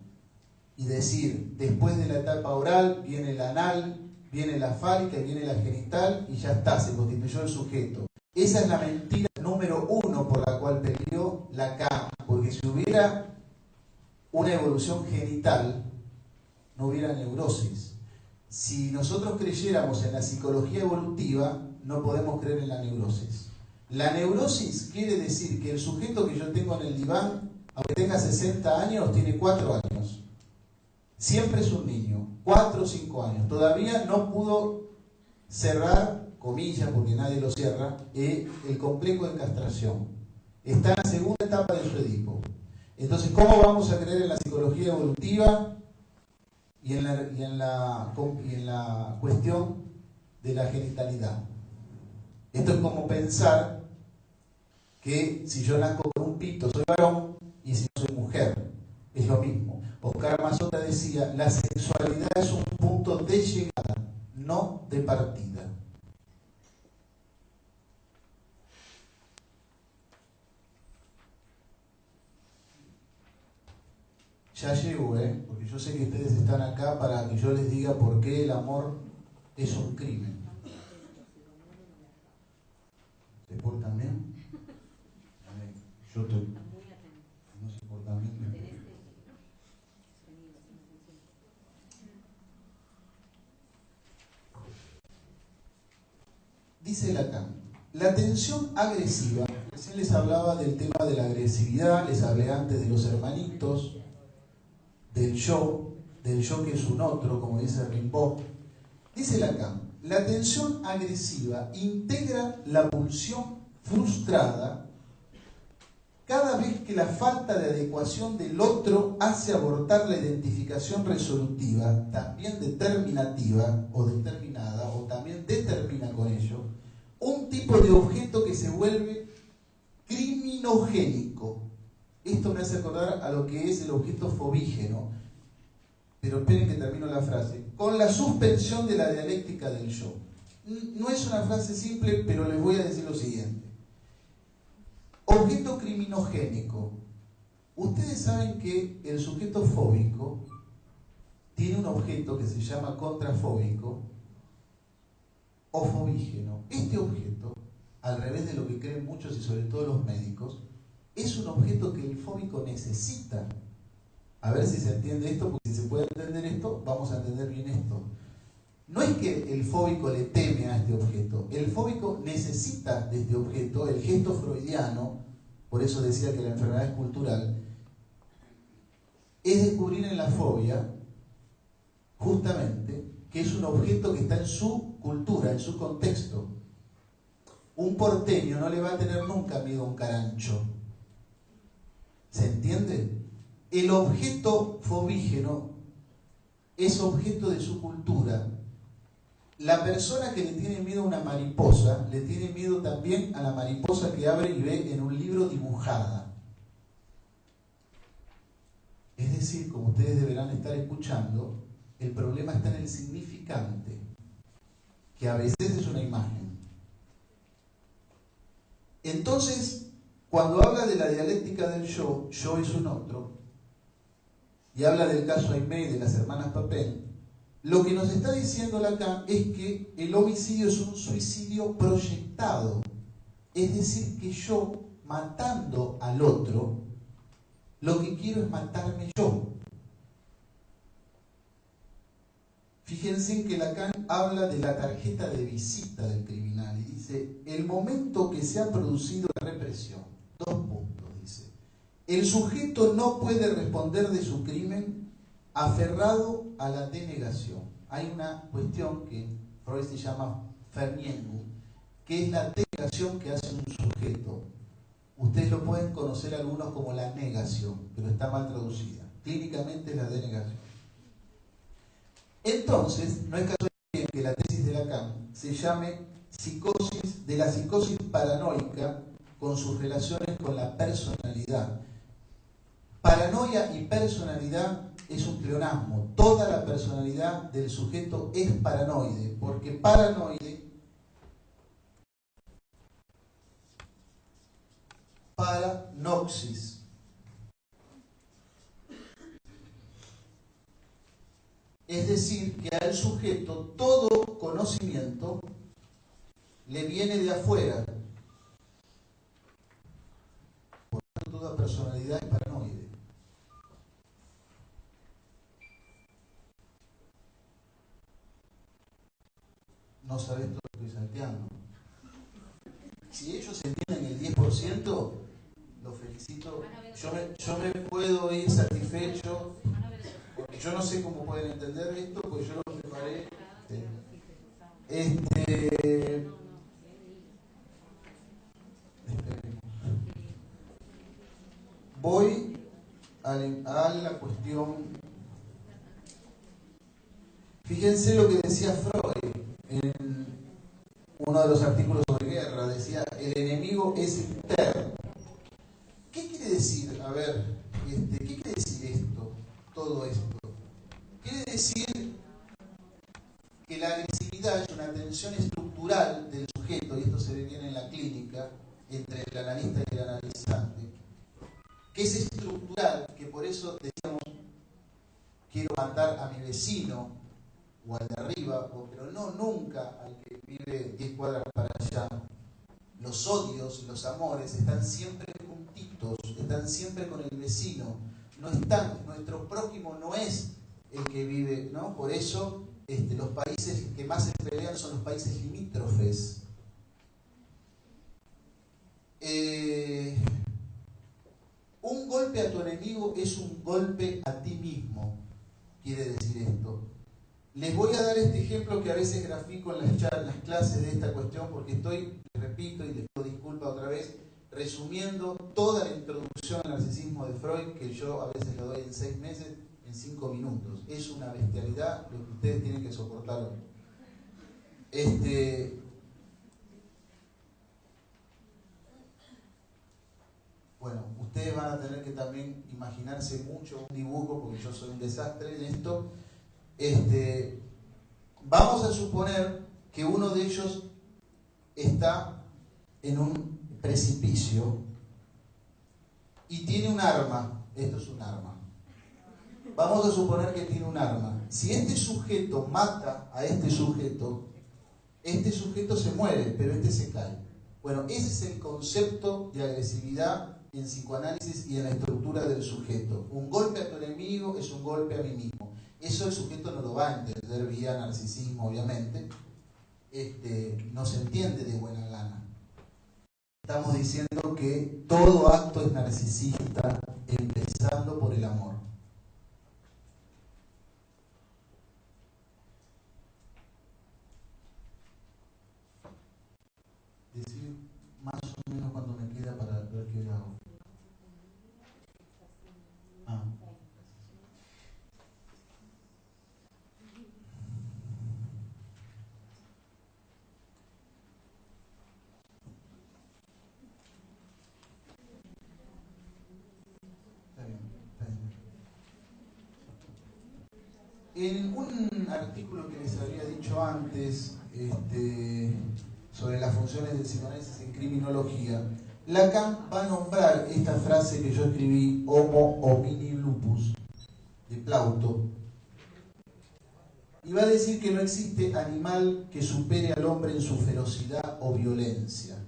y decir, después de la etapa oral viene la anal, viene la fálica y viene la genital y ya está, se constituyó el sujeto. Esa es la mentira número uno por la cual peleó Lacan, porque si hubiera una evolución genital, no hubiera neurosis. Si nosotros creyéramos en la psicología evolutiva, no podemos creer en la neurosis. La neurosis quiere decir que el sujeto que yo tengo en el diván, aunque tenga 60 años, tiene 4 años. Siempre es un niño, 4 o 5 años. Todavía no pudo cerrar, comillas, porque nadie lo cierra, el complejo de castración. Está en la segunda etapa de su Edipo. Entonces, ¿cómo vamos a creer en la psicología evolutiva y en la cuestión de la genitalidad? Esto es como pensar que si yo nazco con un pito soy varón y si no soy mujer. Es lo mismo. Oscar Mazota decía, la sexualidad es un punto de llegada, no de partida. Ya llego, porque yo sé que ustedes están acá para que yo les diga por qué el amor es un crimen. ¿Se portan bien? Yo te... No se portan bien. Dice Lacan, la tensión agresiva, recién les hablaba del tema de la agresividad, les hablé antes de los hermanitos, del yo que es un otro, como dice Rimbaud. Dice Lacan, la tensión agresiva integra la pulsión frustrada cada vez que la falta de adecuación del otro hace abortar la identificación resolutiva, también determinativa o determinada, o también determina con ello, un tipo de objeto que se vuelve criminogénico. Esto me hace acordar a lo que es el objeto fobígeno, pero esperen que termino la frase, con la suspensión de la dialéctica del yo. No es una frase simple, pero les voy a decir lo siguiente. Objeto criminogénico. Ustedes saben que el sujeto fóbico tiene un objeto que se llama contrafóbico o fobígeno. Este objeto, al revés de lo que creen muchos y sobre todo los médicos, es un objeto que el fóbico necesita. A ver si se entiende esto, porque si se puede entender esto, vamos a entender bien esto. No es que el fóbico le teme a este objeto, el fóbico necesita de este objeto. El gesto freudiano, por eso decía que la enfermedad es cultural, es descubrir en la fobia, justamente, que es un objeto que está en su cultura, en su contexto. Un porteño no le va a tener nunca miedo a un carancho. ¿Se entiende? El objeto fobígeno es objeto de su cultura. La persona que le tiene miedo a una mariposa, le tiene miedo también a la mariposa que abre y ve en un libro dibujada. Es decir, como ustedes deberán estar escuchando, el problema está en el significante, que a veces es una imagen. Entonces, cuando habla de la dialéctica del yo es un otro, y habla del caso Aimé y de las hermanas Papin, lo que nos está diciendo Lacan es que el homicidio es un suicidio proyectado. Es decir, que yo, matando al otro, lo que quiero es matarme yo. Fíjense en que Lacan habla de la tarjeta de visita del criminal y dice, el momento que se ha producido la represión, 2 puntos, dice, el sujeto no puede responder de su crimen aferrado a la denegación. Hay una cuestión que Freud se llama Vernieugung, que es la denegación que hace un sujeto. Ustedes lo pueden conocer algunos como la negación, pero está mal traducida. Clínicamente es la denegación. Entonces, no es casualidad que la tesis de Lacan se llame psicosis de la psicosis paranoica con sus relaciones con la personalidad. Paranoia y personalidad es un pleonasmo. Toda la personalidad del sujeto es paranoide, porque paranoide, paranoxis. Es decir, que al sujeto todo conocimiento le viene de afuera. Por lo tanto, toda personalidad es paranoide. No sabes todo lo que estoy salteando. Si ellos entienden el 10%, los felicito. Yo me puedo ir satisfecho, porque yo no sé cómo pueden entender esto, porque yo lo preparé. Voy a la cuestión. Fíjense lo que decía Freud en uno de los artículos sobre guerra. Decía, el enemigo es interno. ¿Qué quiere decir? A ver, ¿qué quiere decir esto? Todo esto. Quiere decir que la agresividad es una tensión estructural del sujeto, y esto se ve bien en la clínica, entre el analista y el analizante, que es estructural, que por eso decíamos, quiero matar a mi vecino o al de arriba, pero no nunca al que vive 10 cuadras para allá. Los odios, los amores están siempre juntitos, están siempre con el vecino. No están, nuestro prójimo no es el que vive, ¿no? Por eso los países que más se pelean son los países limítrofes. Un golpe a tu enemigo es un golpe a ti mismo, quiere decir esto. Les voy a dar este ejemplo que a veces grafico en las clases de esta cuestión, porque estoy, repito y les pido disculpas otra vez, resumiendo toda la introducción al narcisismo de Freud, que yo a veces lo doy en 6 meses, en 5 minutos. Es una bestialidad lo que ustedes tienen que soportar hoy. Bueno, ustedes van a tener que también imaginarse mucho un dibujo, porque yo soy un desastre en esto. Vamos a suponer que uno de ellos está en un precipicio y tiene un arma. Esto es un arma. Vamos a suponer que tiene un arma. Si este sujeto mata a este sujeto se muere, pero este se cae. Bueno, ese es el concepto de agresividad en psicoanálisis y en la estructura del sujeto. Un golpe a tu enemigo es un golpe a mí mismo. Eso el sujeto no lo va a entender vía narcisismo, obviamente. No se entiende de buena gana. Estamos diciendo que todo acto es narcisista, empezando por el amor. Decir más o menos cuando me queda para ver qué hago. En un artículo que les había dicho antes sobre las funciones del psicoanálisis en criminología, Lacan va a nombrar esta frase que yo escribí, Homo homini lupus, de Plauto, y va a decir que no existe animal que supere al hombre en su ferocidad o violencia.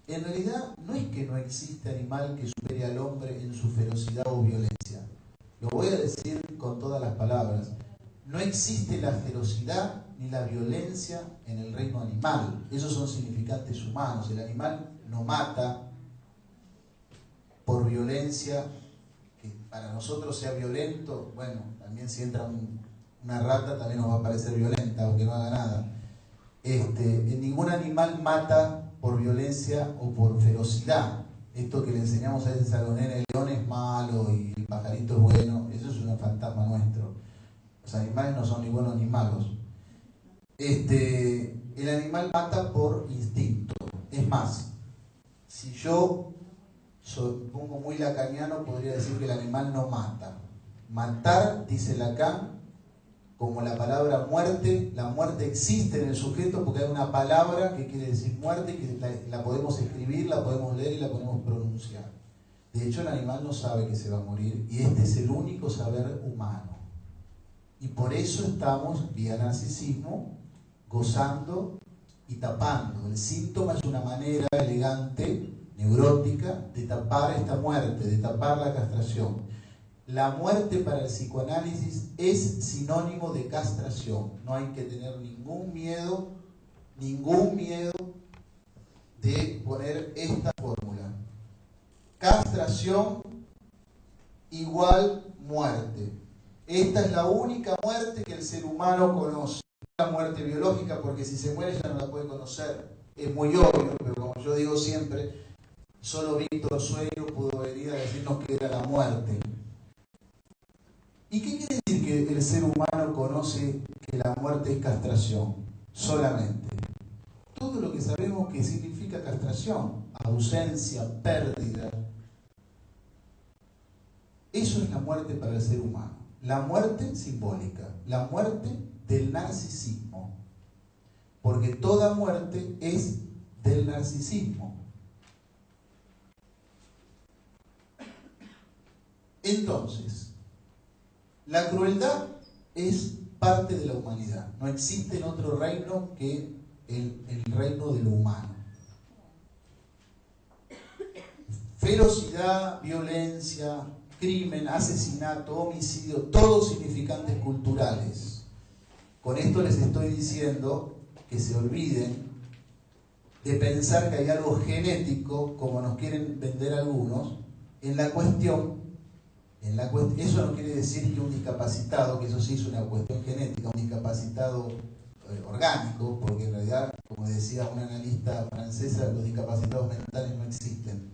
En realidad no es que no existe animal que supere al hombre en su ferocidad o violencia. Lo voy a decir con todas las palabras. No existe la ferocidad ni la violencia en el reino animal. Esos son significantes humanos. El animal no mata por violencia, que para nosotros sea violento. Bueno, también si entra una rata también nos va a parecer violenta, aunque no haga nada. Ningún animal mata por violencia o por ferocidad. Esto que le enseñamos a veces a los nenes, el león es malo y el pajarito es bueno, eso es un fantasma nuestro. Los animales no son ni buenos ni malos. El animal mata por instinto. Es más, si yo pongo muy lacaniano, podría decir que el animal no mata. Matar, dice Lacan, como la palabra muerte. La muerte existe en el sujeto porque hay una palabra que quiere decir muerte, que la podemos escribir, la podemos leer y la podemos pronunciar. De hecho, el animal no sabe que se va a morir, y este es el único saber humano. Y por eso estamos, vía narcisismo, gozando y tapando. El síntoma es una manera elegante, neurótica, de tapar esta muerte, de tapar la castración. La muerte para el psicoanálisis es sinónimo de castración. No hay que tener ningún miedo de poner esta fórmula. Castración igual muerte. Esta es la única muerte que el ser humano conoce. La muerte biológica, porque si se muere ya no la puede conocer. Es muy obvio, pero como yo digo siempre, solo Víctor Sueiro pudo venir a decirnos que era la muerte. ¿Y qué quiere decir que el ser humano conoce que la muerte es castración? Solamente. Todo lo que sabemos que significa castración, ausencia, pérdida. Eso es la muerte para el ser humano. La muerte simbólica, la muerte del narcisismo. Porque toda muerte es del narcisismo. Entonces, la crueldad es parte de la humanidad. No existe en otro reino que el reino de lo humano. Ferocidad, violencia, crimen, asesinato, homicidio, todos significantes culturales. Con esto les estoy diciendo que se olviden de pensar que hay algo genético, como nos quieren vender algunos, en la cuestión. Eso no quiere decir que un discapacitado, que eso sí es una cuestión genética, un discapacitado orgánico, porque en realidad, como decía una analista francesa, los discapacitados mentales no existen.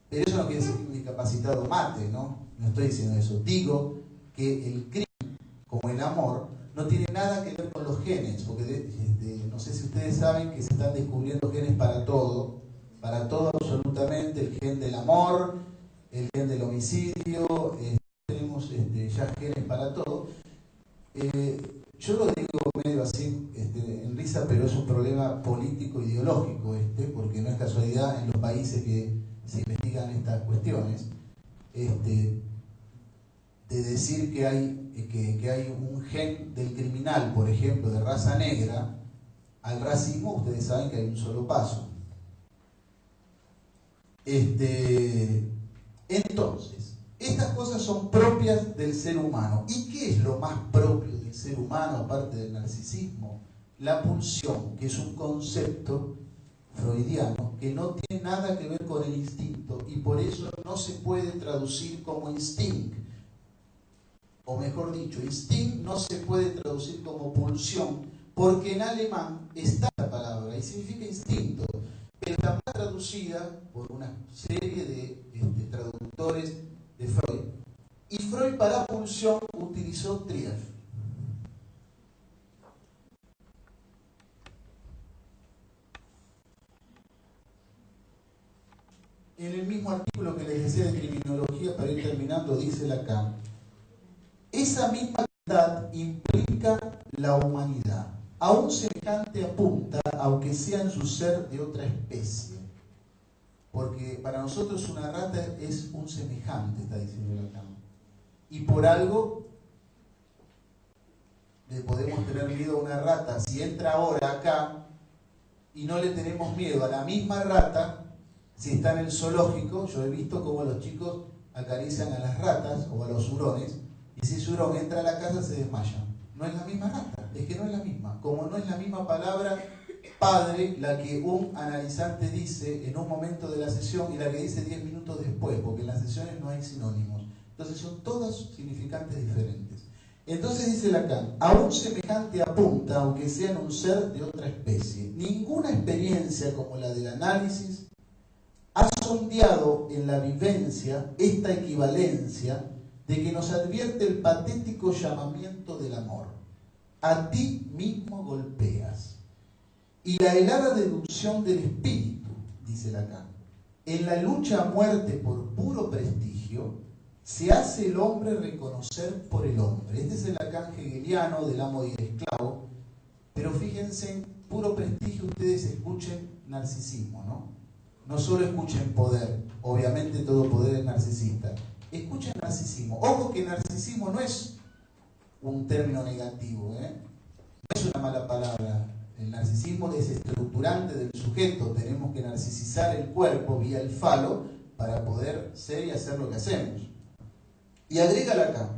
Pero eso no quiere decir que un discapacitado mate, ¿no? No estoy diciendo eso. Digo que el crimen, como el amor, no tiene nada que ver con los genes, porque no sé si ustedes saben que se están descubriendo genes para todo absolutamente, el gen del amor, el gen del homicidio, tenemos ya genes para todo. Yo lo digo medio así en risa, pero es un problema político ideológico porque no es casualidad en los países que se investigan estas cuestiones, de decir que hay un gen del criminal, por ejemplo, de raza negra. Al racismo ustedes saben que hay un solo paso. Entonces, estas cosas son propias del ser humano. ¿Y qué es lo más propio del ser humano aparte del narcisismo? La pulsión, que es un concepto freudiano que no tiene nada que ver con el instinto, y por eso no se puede traducir como instinct. O mejor dicho, instinct no se puede traducir como pulsión, porque en alemán está la palabra y significa instinto, pero está más traducida por una serie de traductores de Freud. Y Freud para pulsión utilizó Trier. En el mismo artículo que les decía de criminología, para ir terminando, dice Lacan, esa misma verdad implica la humanidad. A un semejante apunta, aunque sea en su ser de otra especie. Porque para nosotros una rata es un semejante, está diciendo Lacan. Y por algo le podemos tener miedo a una rata. Si entra ahora acá y no le tenemos miedo a la misma rata, Si está en el zoológico, yo he visto cómo los chicos acarician a las ratas o a los hurones, y si ese hurón entra a la casa se desmaya. No es la misma rata, es que no es la misma. Como no es la misma palabra padre la que un analizante dice en un momento de la sesión y la que dice 10 minutos después, porque en las sesiones no hay sinónimos. Entonces son todos significantes diferentes. Entonces dice Lacan, a un semejante apunta, aunque sea en un ser de otra especie. Ninguna experiencia como la del análisis ha sondeado en la vivencia esta equivalencia de que nos advierte el patético llamamiento del amor. A ti mismo golpeas. Y la helada deducción del espíritu, dice Lacan, en la lucha a muerte por puro prestigio, se hace el hombre reconocer por el hombre. Este es el Lacan hegeliano del amo y el esclavo, pero fíjense, en puro prestigio ustedes escuchen narcisismo, ¿no? No solo escuchen poder, obviamente todo poder es narcisista, escuchen narcisismo. Ojo que narcisismo no es un término negativo, no es una mala palabra. El narcisismo es estructurante del sujeto, tenemos que narcisizar el cuerpo vía el falo para poder ser y hacer lo que hacemos. Y agrega Lacan,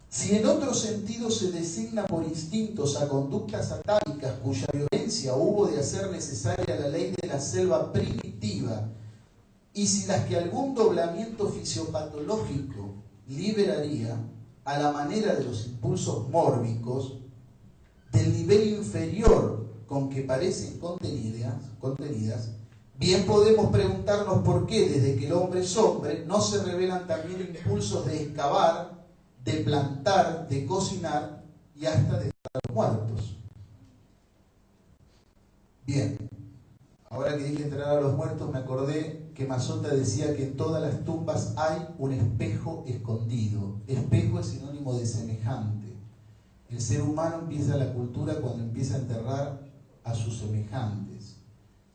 si en otro sentido se designa por instintos a conductas atávicas cuya violencia hubo de hacer necesaria la ley de la selva primitiva, y si las que algún doblamiento fisiopatológico liberaría, a la manera de los impulsos mórbicos, del nivel inferior con que parecen contenidas, bien podemos preguntarnos por qué, desde que el hombre es hombre, no se revelan también impulsos de excavar, de plantar, de cocinar y hasta de matar a los muertos. Bien, ahora que dije enterrar a los muertos, me acordé que Mazzotta decía que en todas las tumbas hay un espejo escondido. Espejo es sinónimo de semejante. El ser humano empieza la cultura cuando empieza a enterrar a sus semejantes.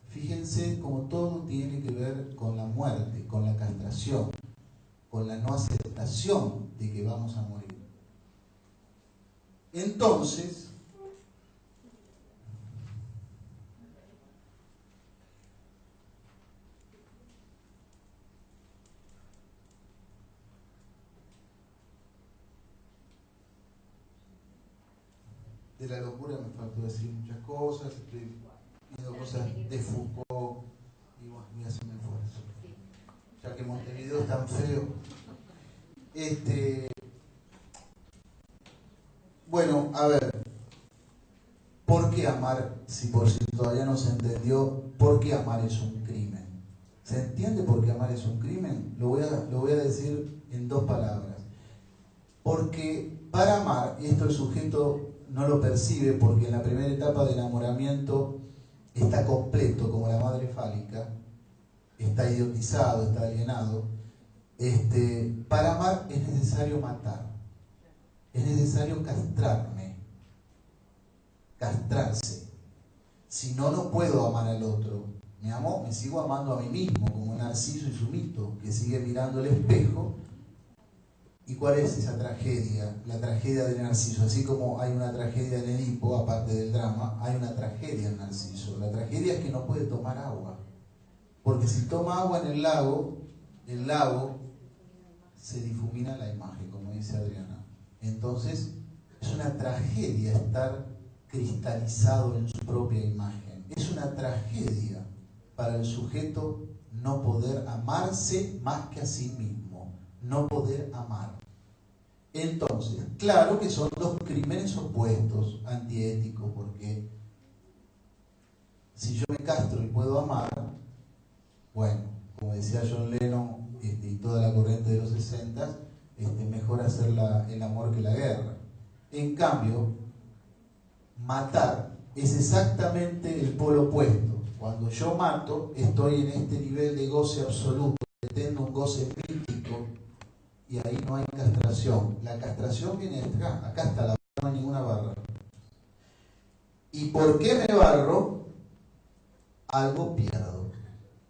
Fíjense cómo todo tiene que ver con la muerte, con la castración, con la no aceptación de que vamos a morir. Entonces, de la locura me faltó decir muchas cosas, estoy viendo cosas de Foucault y bueno, voy a hacer un esfuerzo. Ya que Montevideo es tan feo. Bueno, a ver, ¿por qué amar, si todavía no se entendió, por qué amar es un crimen? ¿Se entiende por qué amar es un crimen? Lo voy a decir en dos palabras. Porque para amar, y esto el sujeto no lo percibe porque en la primera etapa de enamoramiento está completo, como la madre fálica, está idiotizado, está alienado. Para amar es necesario matar, es necesario castrarse. Si no, no puedo amar al otro. Me sigo amando a mí mismo, como Narciso y su mito, que sigue mirando el espejo. ¿Y cuál es esa tragedia? La tragedia de Narciso. Así como hay una tragedia en Edipo, aparte del drama, hay una tragedia en Narciso. La tragedia es que no puede tomar agua. Porque si toma agua en el lago se difumina la imagen, como dice Adriana. Entonces, es una tragedia estar cristalizado en su propia imagen. Es una tragedia para el sujeto no poder amarse más que a sí mismo. No poder amar. Entonces, claro que son dos crímenes opuestos, antiéticos, porque si yo me castro y puedo amar, bueno, como decía John Lennon y toda la corriente de los 60, mejor hacer el amor que la guerra. En cambio, matar es exactamente el polo opuesto. Cuando yo mato, estoy en este nivel de goce absoluto, pretendo un goce mítico, y ahí no hay castración. La castración viene de acá. Acá está la barra, no hay ninguna barra. ¿Y por qué me barro? Algo pierdo.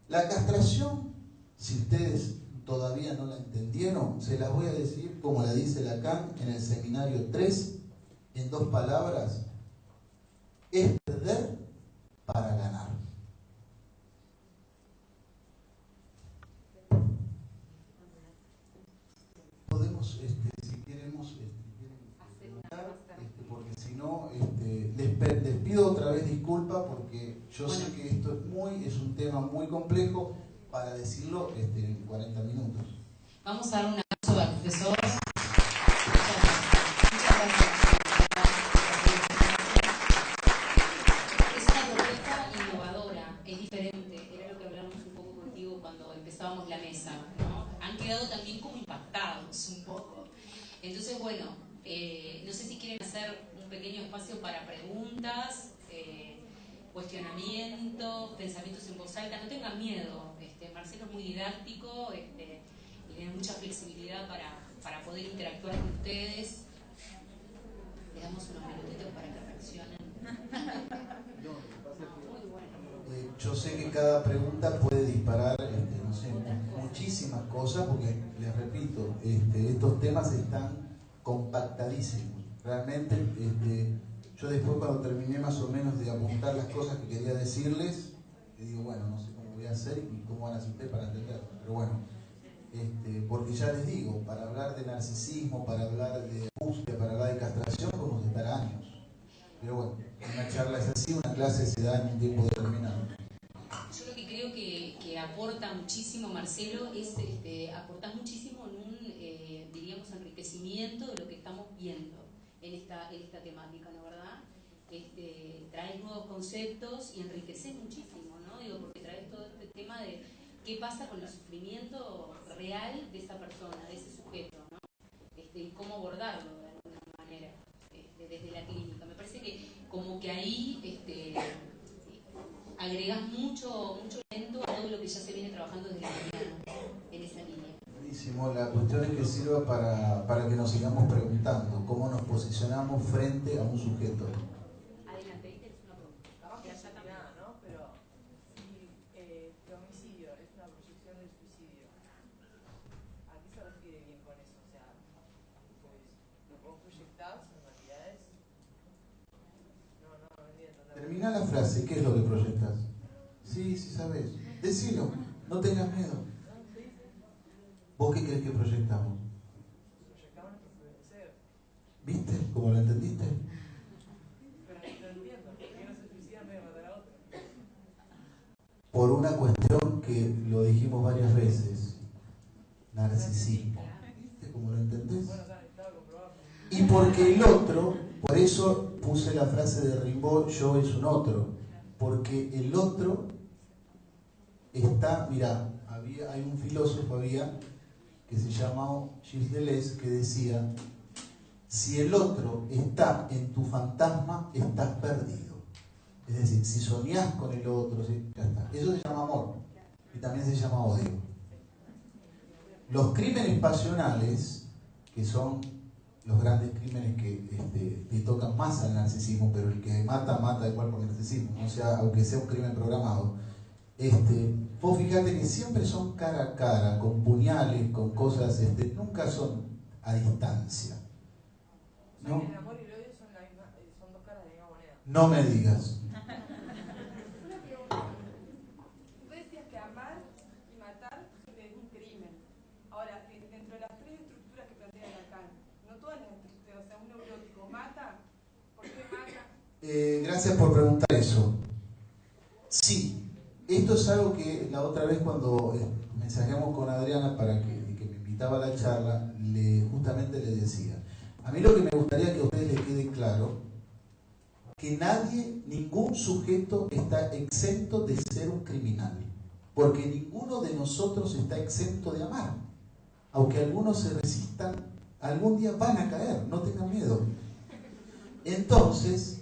La castración, si ustedes todavía no la entendieron, se las voy a decir como la dice Lacan en el seminario 3, en dos palabras: es perder para ganar. algunos porque si no, les pido otra vez disculpa porque yo sé que esto es un tema muy complejo para decirlo en 40 minutos. Vamos a dar un aplauso al profesor. Es una propuesta innovadora, es diferente, era lo que hablamos un poco contigo cuando empezábamos la mesa, ¿no? Han quedado también como impactados un poco. Entonces, bueno, no sé si quieren hacer un pequeño espacio para preguntas, cuestionamientos, pensamientos en voz alta. No tengan miedo, Marcelo es muy didáctico y tiene mucha flexibilidad para poder interactuar con ustedes. Le damos unos minutitos para que reaccionen. Muy bueno. Yo sé que cada pregunta puede disparar no sé, muchísimas cosas porque, les repito, estos temas están compactadísimos. Realmente, yo después cuando terminé más o menos de apuntar las cosas que quería decirles, le digo, bueno, no sé cómo voy a hacer y cómo van a hacer ustedes para entenderlo. Pero bueno, porque ya les digo, para hablar de narcisismo, para hablar de angustia, para hablar de castración, podemos estar años. Pero bueno, una charla es así, una clase se da en un tiempo determinado. Yo lo que creo que aporta muchísimo, Marcelo, es aportar muchísimo en un, diríamos, enriquecimiento de lo que estamos viendo en esta temática, ¿no, verdad? Traes nuevos conceptos y enriqueces muchísimo, ¿no? Digo, porque traes todo este tema de qué pasa con el sufrimiento real de esa persona, de ese sujeto, ¿no? Y cómo abordarlo de alguna manera, desde la clínica. Me parece que como que ahí agregas mucho elemento a todo lo que ya se viene trabajando desde la mañana, en esa línea. Buenísimo, la cuestión es que sirva para que nos sigamos preguntando cómo nos posicionamos frente a un sujeto. Adelante, ahí tenés una pregunta. Capaz que allá también, ¿no? Pero si el homicidio es una proyección del suicidio, ¿a qué se refiere bien con eso? O sea, pues lo que vos proyectás en realidad es... No entiendo. Termina la frase, ¿qué es lo que proyectas? Sí, sabes. Decilo, no tengas miedo. ¿Vos qué crees que proyectamos? Proyectamos nuestro deseo. ¿Viste? ¿Cómo lo entendiste? Pero no entiendo. ¿Por qué no se suicida en vez de matar a otro? Por una cuestión que lo dijimos varias veces. Narcisismo. ¿Viste cómo lo entendés? Bueno, está comprobado. Y porque el otro, por eso puse la frase de Rimbaud, yo es un otro. Porque el otro está, mirá, hay un filósofo que se llamaba Gilles Deleuze que decía, si el otro está en tu fantasma, estás perdido. Es decir, si soñás con el otro, ya está. Eso se llama amor y también se llama odio. Los crímenes pasionales, que son los grandes crímenes que tocan más al narcisismo, pero el que mata igual por narcisismo, o sea, aunque sea un crimen programado, vos fíjate que siempre son cara a cara, con puñales, con cosas, nunca son a distancia. ¿No? El amor y el odio son dos caras de la misma moneda. No me digas. Una pregunta. Vos decías que amar y matar es un crimen. Ahora, dentro de las tres estructuras que plantea Lacan, no todas las estructuras, o sea, un neurótico mata, ¿por qué mata? Gracias por preguntar eso. Sí. Esto es algo que la otra vez cuando mensajeamos con Adriana para que me invitaba a la charla, justamente le decía, a mí lo que me gustaría que a ustedes les quede claro, que ningún sujeto está exento de ser un criminal, porque ninguno de nosotros está exento de amar. Aunque algunos se resistan, algún día van a caer, no tengan miedo. Entonces,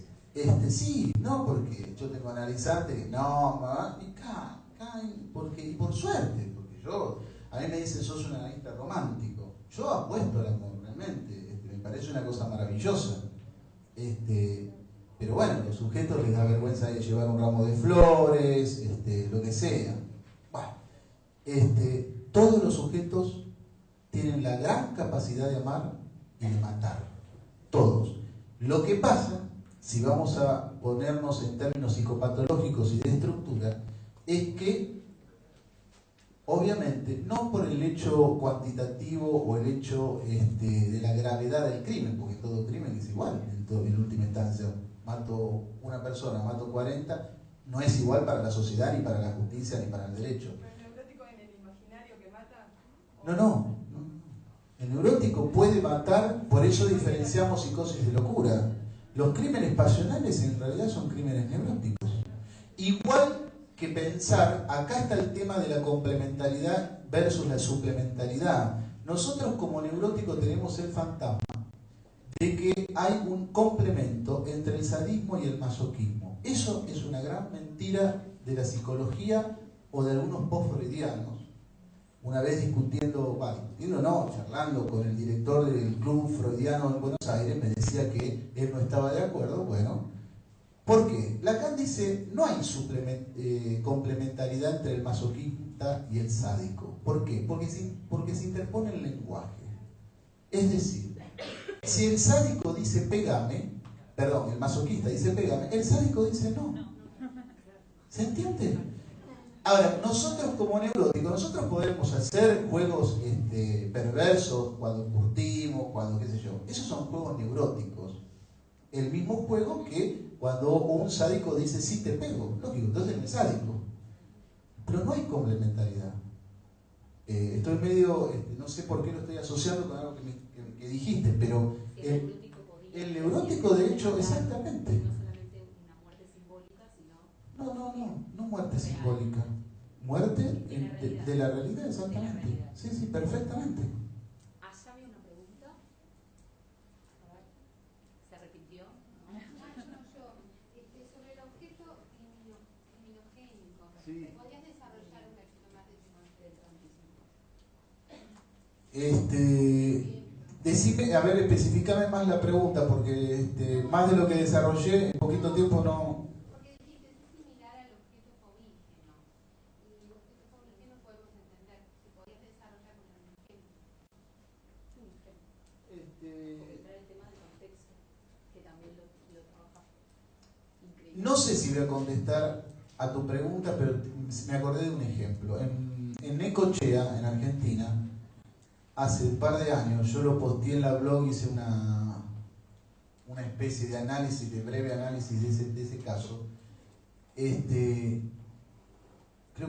sí, no, porque yo tengo analizante que no, y caen, y por suerte, porque a mí me dicen sos un analista romántico, yo apuesto al amor, realmente, me parece una cosa maravillosa, pero bueno, los sujetos les da vergüenza de llevar un ramo de flores, lo que sea. Bueno, todos los sujetos tienen la gran capacidad de amar y de matar, todos. Lo que pasa, si vamos a ponernos en términos psicopatológicos y de estructura, es que Obviamente, no por el hecho cuantitativo o el hecho de la gravedad del crimen, porque todo crimen es igual, en última instancia. Mato una persona, mato 40, no es igual para la sociedad, ni para la justicia, ni para el derecho. ¿Pero el neurótico en el imaginario que mata? No. El neurótico puede matar, por eso diferenciamos psicosis de locura. Los crímenes pasionales en realidad son crímenes neuróticos. Igual que pensar, acá está el tema de la complementariedad versus la suplementariedad. Nosotros como neuróticos tenemos el fantasma de que hay un complemento entre el sadismo y el masoquismo. Eso es una gran mentira de la psicología o de algunos post-freudianos. Una vez charlando con el director del Club Freudiano en Buenos Aires, me decía que él no estaba de acuerdo. Bueno, ¿por qué? Lacan dice, no hay complementariedad entre el masoquista y el sádico. ¿Por qué? Porque se interpone el lenguaje. Es decir, si el sádico dice pégame, el masoquista dice pégame, el sádico dice no. ¿Se entiende? Ahora, nosotros como neuróticos, nosotros podemos hacer juegos perversos cuando curtimos, cuando qué sé yo. Esos son juegos neuróticos. El mismo juego que cuando un sádico dice sí te pego, lógico, entonces no es sádico. Pero no hay complementariedad. Estoy medio, no sé por qué lo estoy asociando con algo que dijiste, pero el neurótico de hecho, exactamente. No solamente una muerte simbólica, sino... No muerte simbólica. Muerte de la realidad, exactamente. Sí, perfectamente. Allá había una pregunta. A ver, ¿se repitió? Sobre el objeto criminogénico. Sí. ¿Podrías desarrollar un cachito más de ese concepto? Decime, a ver, especificame más la pregunta, porque más de lo que desarrollé en poquito tiempo no... Porque dijiste, es similar al objeto fomígeno. Y el objeto fomígeno podemos entender. Si podías desarrollar con un ejemplo. Comentar el tema del contexto, que también lo trabajaste. Increíble. No sé si voy a contestar a tu pregunta, pero me acordé de un ejemplo. En Necochea, en Argentina, hace un par de años, yo lo posteé en la blog, hice una especie de análisis, de breve análisis de ese caso. Creo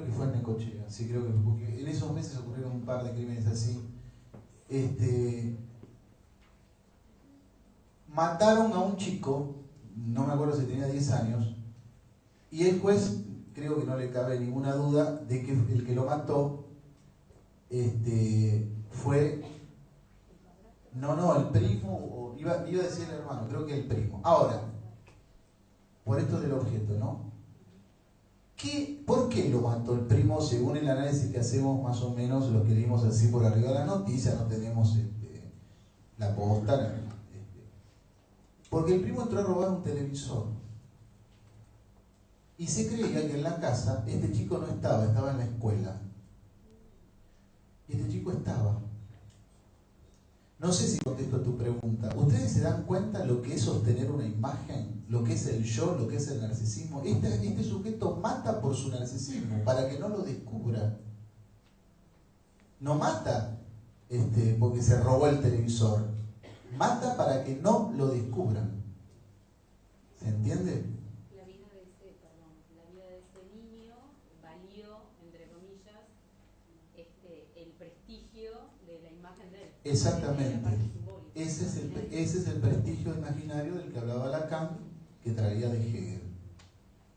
que fue en Necochea, sí, creo que fue, porque en esos meses ocurrieron un par de crímenes así. Mataron a un chico, no me acuerdo si tenía 10 años, y el juez, creo que no le cabe ninguna duda de que el que lo mató fue... No, el primo, o iba a decir el hermano, creo que el primo. Ahora, por esto del objeto, ¿no? ¿Por qué lo mató el primo? Según el análisis que hacemos, más o menos, lo que dimos así por arriba de la noticia, no tenemos la posta. Porque el primo entró a robar un televisor. Y se creía que en la casa este chico no estaba en la escuela. Y este chico estaba. No sé si contesto a tu pregunta. ¿Ustedes se dan cuenta lo que es sostener una imagen? Lo que es el yo, lo que es el narcisismo. Este sujeto mata por su narcisismo, para que no lo descubra. No mata porque se robó el televisor. Mata para que no lo descubran. ¿Se entiende? La vida de ese niño valió, entre comillas, el prestigio de la imagen de él. Exactamente. Ese es el prestigio imaginario del que hablaba Lacan, que traía de Hegel.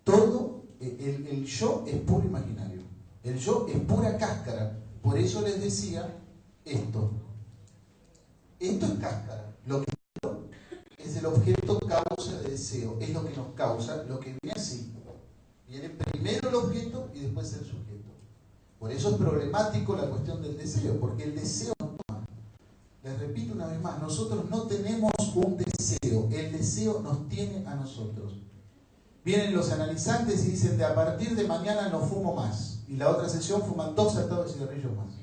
Todo, el yo es puro imaginario. El yo es pura cáscara. Por eso les decía esto. Esto es cáscara. Lo que es el objeto causa de deseo. Es lo que nos causa, lo que viene así. Viene primero el objeto y después el sujeto. Por eso es problemático la cuestión del deseo, porque el deseo no toma. Les repito una vez más, nosotros no tenemos un deseo, el deseo nos tiene a nosotros. Vienen los analizantes y dicen, de a partir de mañana no fumo más. Y la otra sesión fuman 2 atados de cigarrillos más.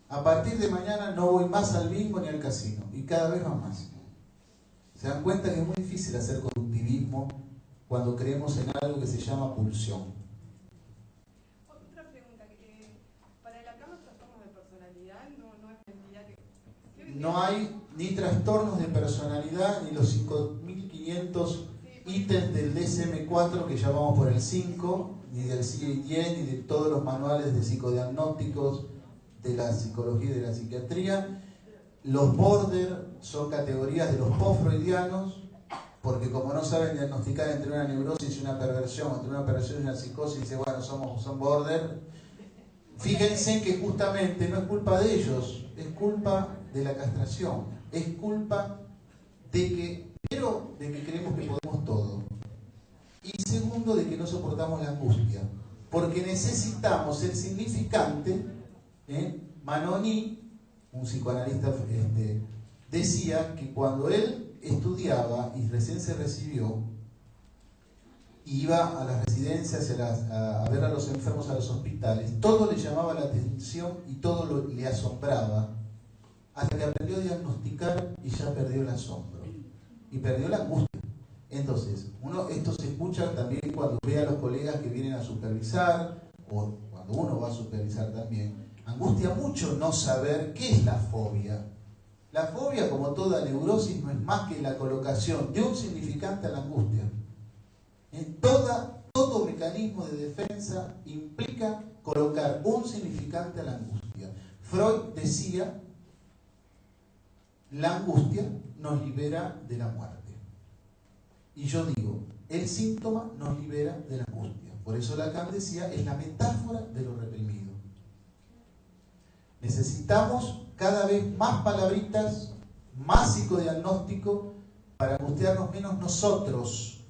A partir de mañana no voy más al bingo ni al casino. Y cada vez va más. Se dan cuenta que es muy difícil hacer conductivismo cuando creemos en algo que se llama pulsión. Otra pregunta, no hay ni trastornos de personalidad, ni los 5.500 ítems del DSM-4 que ya vamos por el 5, ni del CIE-10, ni de todos los manuales de psicodiagnósticos de la psicología y de la psiquiatría. Los border son categorías de los post-freudianos, porque como no saben diagnosticar entre una neurosis y una perversión, entre una perversión y una psicosis, dice, bueno, son border. Fíjense que justamente no es culpa de ellos, es culpa de la castración, es culpa de que, primero, de que creemos que podemos todo, y segundo, de que no soportamos la angustia, porque necesitamos el significante. Manoni, un psicoanalista, decía que cuando él estudiaba y recién se recibió, iba a las residencias, a ver a los enfermos a los hospitales, todo le llamaba la atención y todo le asombraba, hasta que aprendió a diagnosticar y ya perdió el asombro y perdió la angustia. Entonces, esto se escucha también cuando ve a los colegas que vienen a supervisar, o cuando uno va a supervisar también. Angustia mucho no saber qué es la fobia. La fobia, como toda neurosis, no es más que la colocación de un significante a la angustia. Todo mecanismo de defensa implica colocar un significante a la angustia. Freud decía, la angustia nos libera de la muerte. Y yo digo, el síntoma nos libera de la angustia. Por eso Lacan decía, es la metáfora de lo reprimido. Necesitamos cada vez más palabritas, más psicodiagnóstico, para angustiarnos menos nosotros.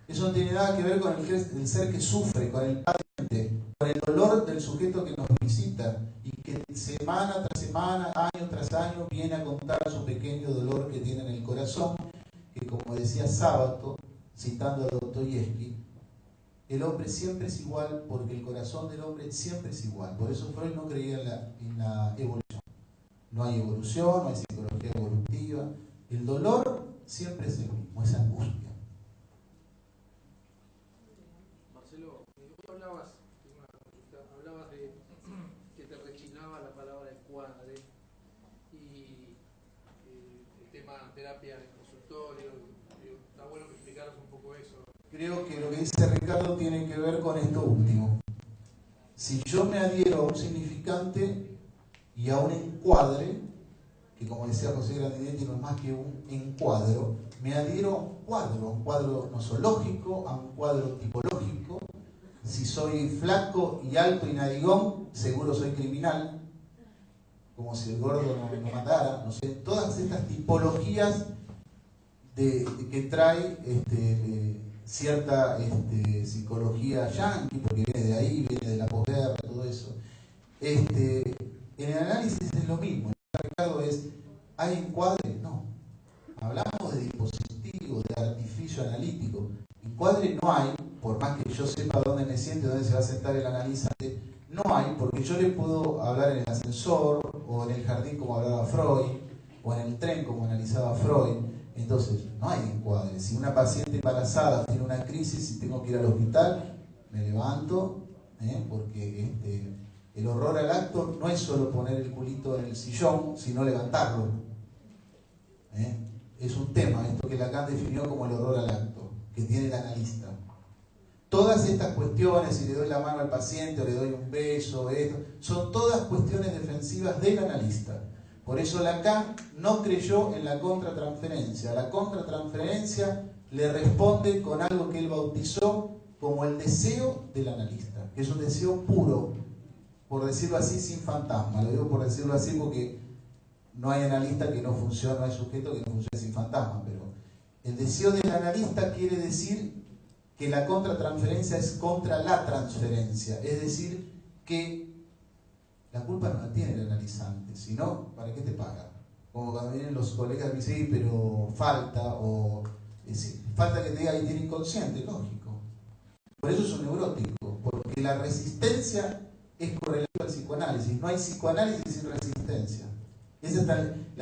Eso no tiene nada que ver con el ser que sufre, con el paciente, con el dolor del sujeto que nos visita y que semana tras semana, año tras año, viene a contar su pequeño dolor que tiene en el corazón, que como decía Sábato, citando a Dostoyevsky, el hombre siempre es igual porque el corazón del hombre siempre es igual. Por eso Freud no creía en la evolución. No hay evolución, no hay psicología evolutiva. El dolor siempre es el mismo, es angustia. Marcelo, vos hablabas de que te rechinaba la palabra encuadre y el tema terapia en consultorio. Está bueno que explicaras un poco eso. Creo que lo que dice Ricardo tiene que ver con esto último. Si yo me adhiero a un significante y a un encuadre, que como decía José Grandinetti no es más que un encuadro, me adhiero a un cuadro nosológico, a un cuadro tipológico. Si soy flaco y alto y narigón, seguro soy criminal, como si el gordo no matara, no sé, todas estas tipologías que trae cierta psicología yanqui, porque viene de ahí, viene de la posguerra, todo eso. En el análisis es lo mismo. El mercado es, ¿hay encuadre? No. Hablamos de dispositivo, de artificio analítico. Encuadre no hay, por más que yo sepa dónde me siento, dónde se va a sentar el analizante, no hay, porque yo le puedo hablar en el ascensor, o en el jardín como hablaba Freud, o en el tren como analizaba Freud. Entonces, no hay encuadre. Si una paciente embarazada tiene una crisis y tengo que ir al hospital, me levanto, porque el horror al acto no es solo poner el culito en el sillón, sino levantarlo. Es un tema, esto que Lacan definió como el horror al acto, que tiene el analista. Todas estas cuestiones, si le doy la mano al paciente o le doy un beso, son todas cuestiones defensivas del analista. Por eso Lacan no creyó en la contratransferencia. La contratransferencia le responde con algo que él bautizó como el deseo del analista, que es un deseo puro, por decirlo así, sin fantasma. Lo digo por decirlo así porque no hay analista que no funcione, no hay sujeto que no funcione sin fantasma, pero el deseo del analista quiere decir que la contratransferencia es contra la transferencia, es decir, que la culpa no la tiene el analizante, sino, ¿para qué te paga? Como cuando vienen los colegas y dicen, sí, pero falta, o falta que te diga que tiene inconsciente, lógico. Por eso es un neurótico, porque la resistencia es correlativa al psicoanálisis. No hay psicoanálisis sin resistencia.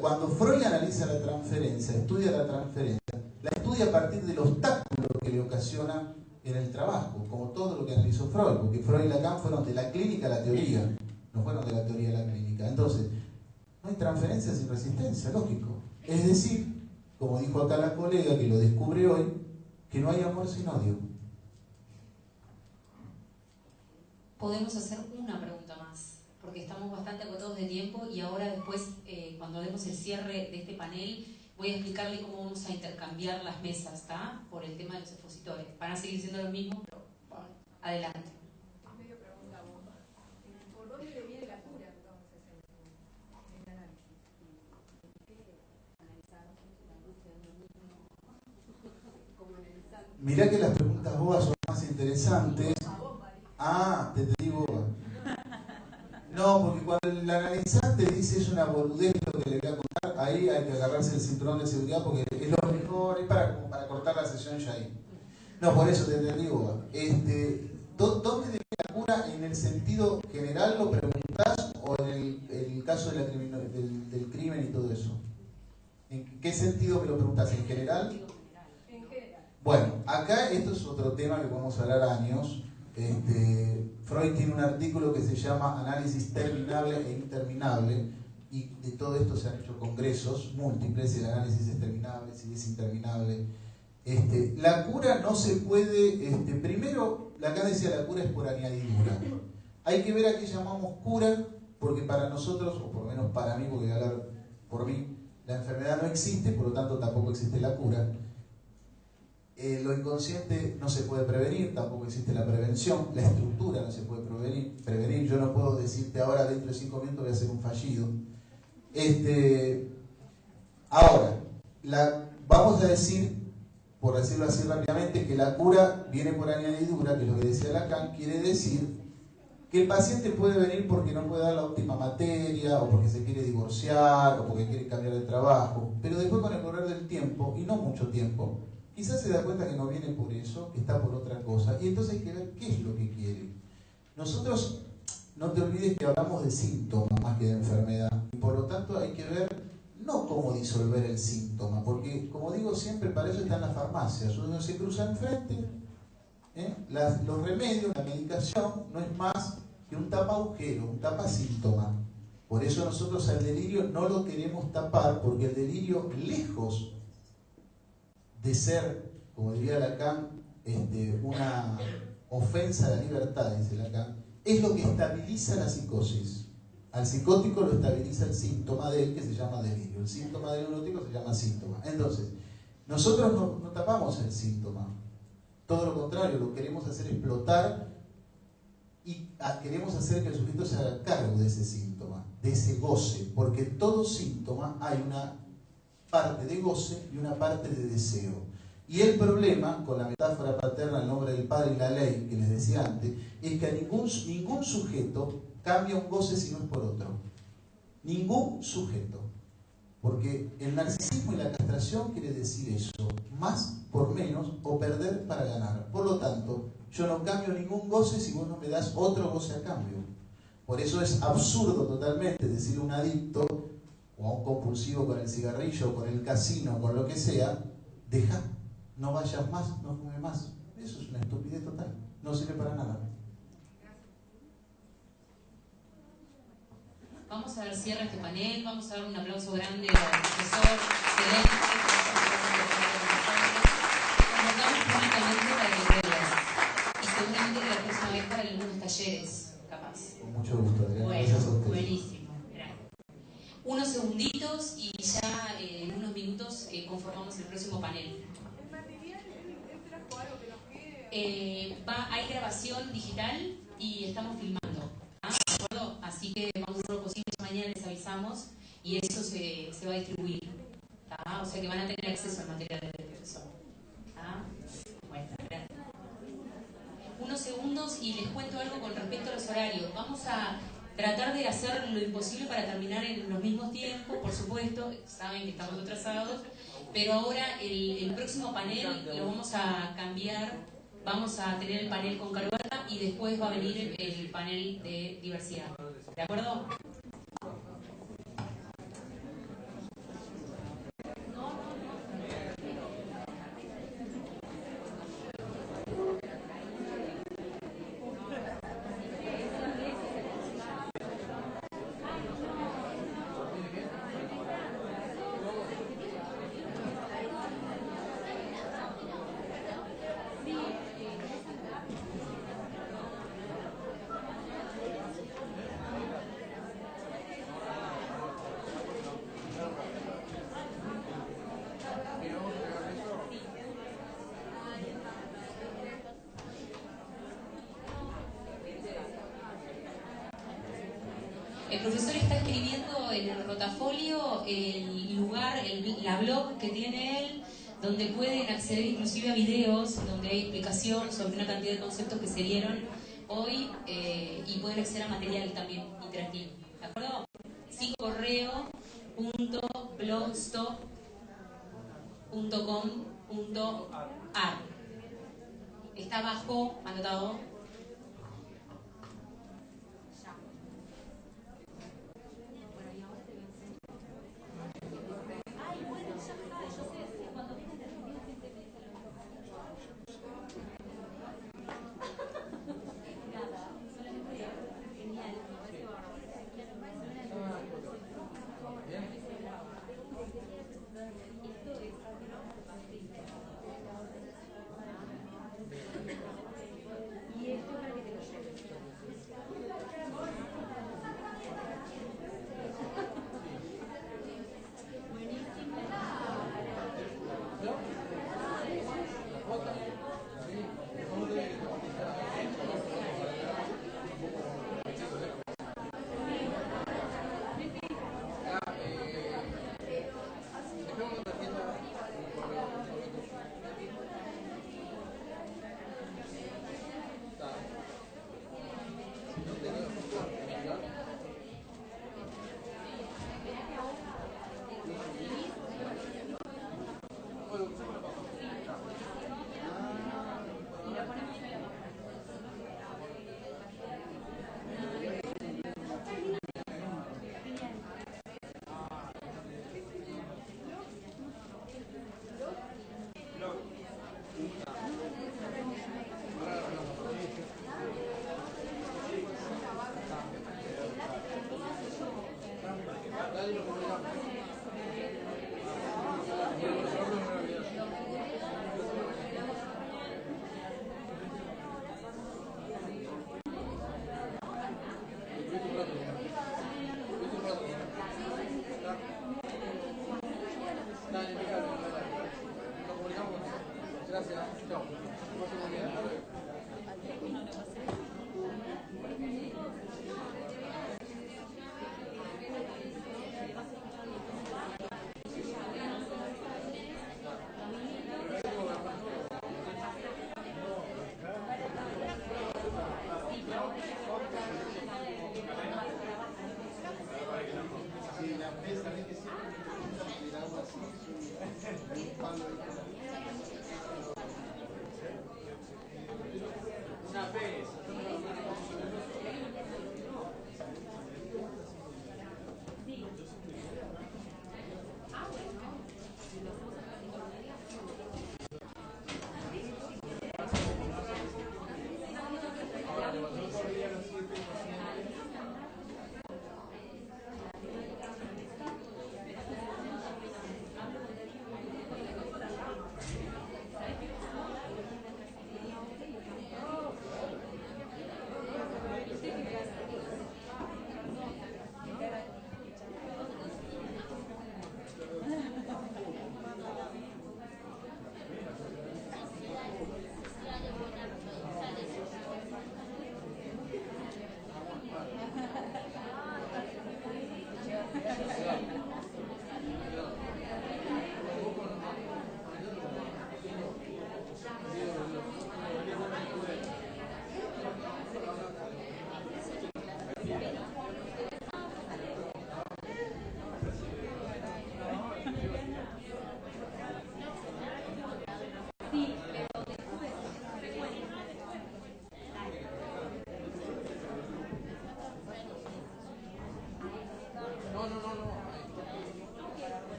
Cuando Freud analiza la transferencia, estudia la transferencia, la estudia a partir del obstáculo que le ocasiona en el trabajo, como todo lo que analizó Freud, porque Freud y Lacan fueron de la clínica a la teoría, no fueron de la teoría a la clínica. Entonces, no hay transferencia sin resistencia, lógico. Es decir, como dijo acá la colega que lo descubre hoy, que no hay amor sin odio. Podemos hacer una pregunta más, porque estamos bastante agotados de tiempo y ahora después, cuando demos el cierre de este panel, voy a explicarle cómo vamos a intercambiar las mesas, ¿está? Por el tema de los expositores. Van a seguir siendo lo mismo, pero bueno, adelante. Medio pregunta vos. ¿Por dónde le viene la cura entonces en el análisis? Mirá que las preguntas bobas son más interesantes. Ah, te digo. No, porque cuando el analizante dice es una boludez lo que le voy a contar, ahí hay que agarrarse el cinturón de seguridad porque es lo mejor, es como para cortar la sesión ya ahí. No, por eso te digo, ¿dónde le viene la cura en el sentido general lo preguntás o en el caso de del crimen y todo eso? ¿En qué sentido me lo preguntás? ¿En general? En general. Bueno, acá esto es otro tema que podemos hablar años. Freud tiene un artículo que se llama Análisis terminable e interminable, y de todo esto se han hecho congresos múltiples, si el análisis es terminable, si es interminable. La cura no se puede, primero, acá decía la cura es por añadidura. Hay que ver a qué llamamos cura, porque para nosotros, o por lo menos para mí, porque voy a hablar por mí, la enfermedad no existe, por lo tanto tampoco existe la cura. Lo inconsciente no se puede prevenir, tampoco existe la prevención, la estructura no se puede prevenir. Yo no puedo decirte ahora dentro de 5 minutos voy a hacer un fallido. Ahora, vamos a decir, por decirlo así rápidamente, que la cura viene por añadidura, que es lo que decía Lacan, quiere decir que el paciente puede venir porque no puede dar la última materia, o porque se quiere divorciar, o porque quiere cambiar de trabajo, pero después con el correr del tiempo, y no mucho tiempo, quizás se da cuenta que no viene por eso, que está por otra cosa, y entonces hay que ver qué es lo que quiere. Nosotros, no te olvides que hablamos de síntomas más que de enfermedad, y por lo tanto hay que ver no cómo disolver el síntoma, porque como digo siempre, para eso están las farmacias, uno se cruza enfrente, los remedios, la medicación no es más que un tapa agujero, un tapa síntoma. Por eso nosotros al delirio no lo queremos tapar, porque el delirio, lejos de ser, como diría Lacan, una ofensa a la libertad, dice Lacan, es lo que estabiliza la psicosis. Al psicótico lo estabiliza el síntoma de él, que se llama delirio. El síntoma del neurótico se llama síntoma. Entonces, nosotros no tapamos el síntoma. Todo lo contrario, lo queremos hacer explotar y queremos hacer que el sujeto se haga cargo de ese síntoma, de ese goce, porque en todo síntoma hay una parte de goce y una parte de deseo. Y el problema, con la metáfora paterna, el nombre del padre y la ley, que les decía antes, es que ningún sujeto cambia un goce si no es por otro. Ningún sujeto. Porque el narcisismo y la castración quiere decir eso, más por menos o perder para ganar. Por lo tanto, yo no cambio ningún goce si vos no me das otro goce a cambio. Por eso es absurdo totalmente decirle a un adicto o a un compulsivo con el cigarrillo, con el casino, con lo que sea, deja, no vayas más, no fumes más. Eso es una estupidez total, no sirve para nada. Vamos a dar cierre a este panel, vamos a dar un aplauso grande al profesor, excelente. Convocamos públicamente para que vuelvas. Y seguramente que la próxima vez para algunos talleres, capaz. Con mucho gusto, Adrián. Bueno, Gracias a ustedes. buenísimo. Gracias. Unos segunditos y ya en unos minutos conformamos el próximo panel. ¿El material, él trajo algo que nos quede? Hay grabación digital y estamos filmando. ¿De acuerdo? Así que vamos a hacer lo posible, mañana les avisamos y eso se va a distribuir. ¿Tá? O sea que van a tener acceso al material del profesor. ¿Tá? Bueno, gracias. Unos segundos y les cuento algo con respecto a los horarios. Vamos a tratar de hacer lo imposible para terminar en los mismos tiempos, por supuesto, saben que estamos atrasados, pero ahora el próximo panel lo vamos a cambiar, vamos a tener el panel con Carvata y después va a venir el panel de diversidad. ¿De acuerdo? El profesor está escribiendo en el rotafolio el lugar, la blog que tiene él, donde pueden acceder inclusive a videos, donde hay explicación sobre una cantidad de conceptos que se dieron hoy y pueden acceder a material también interactivo. ¿De acuerdo? correo.blogstop.com.ar. Está abajo, anotado.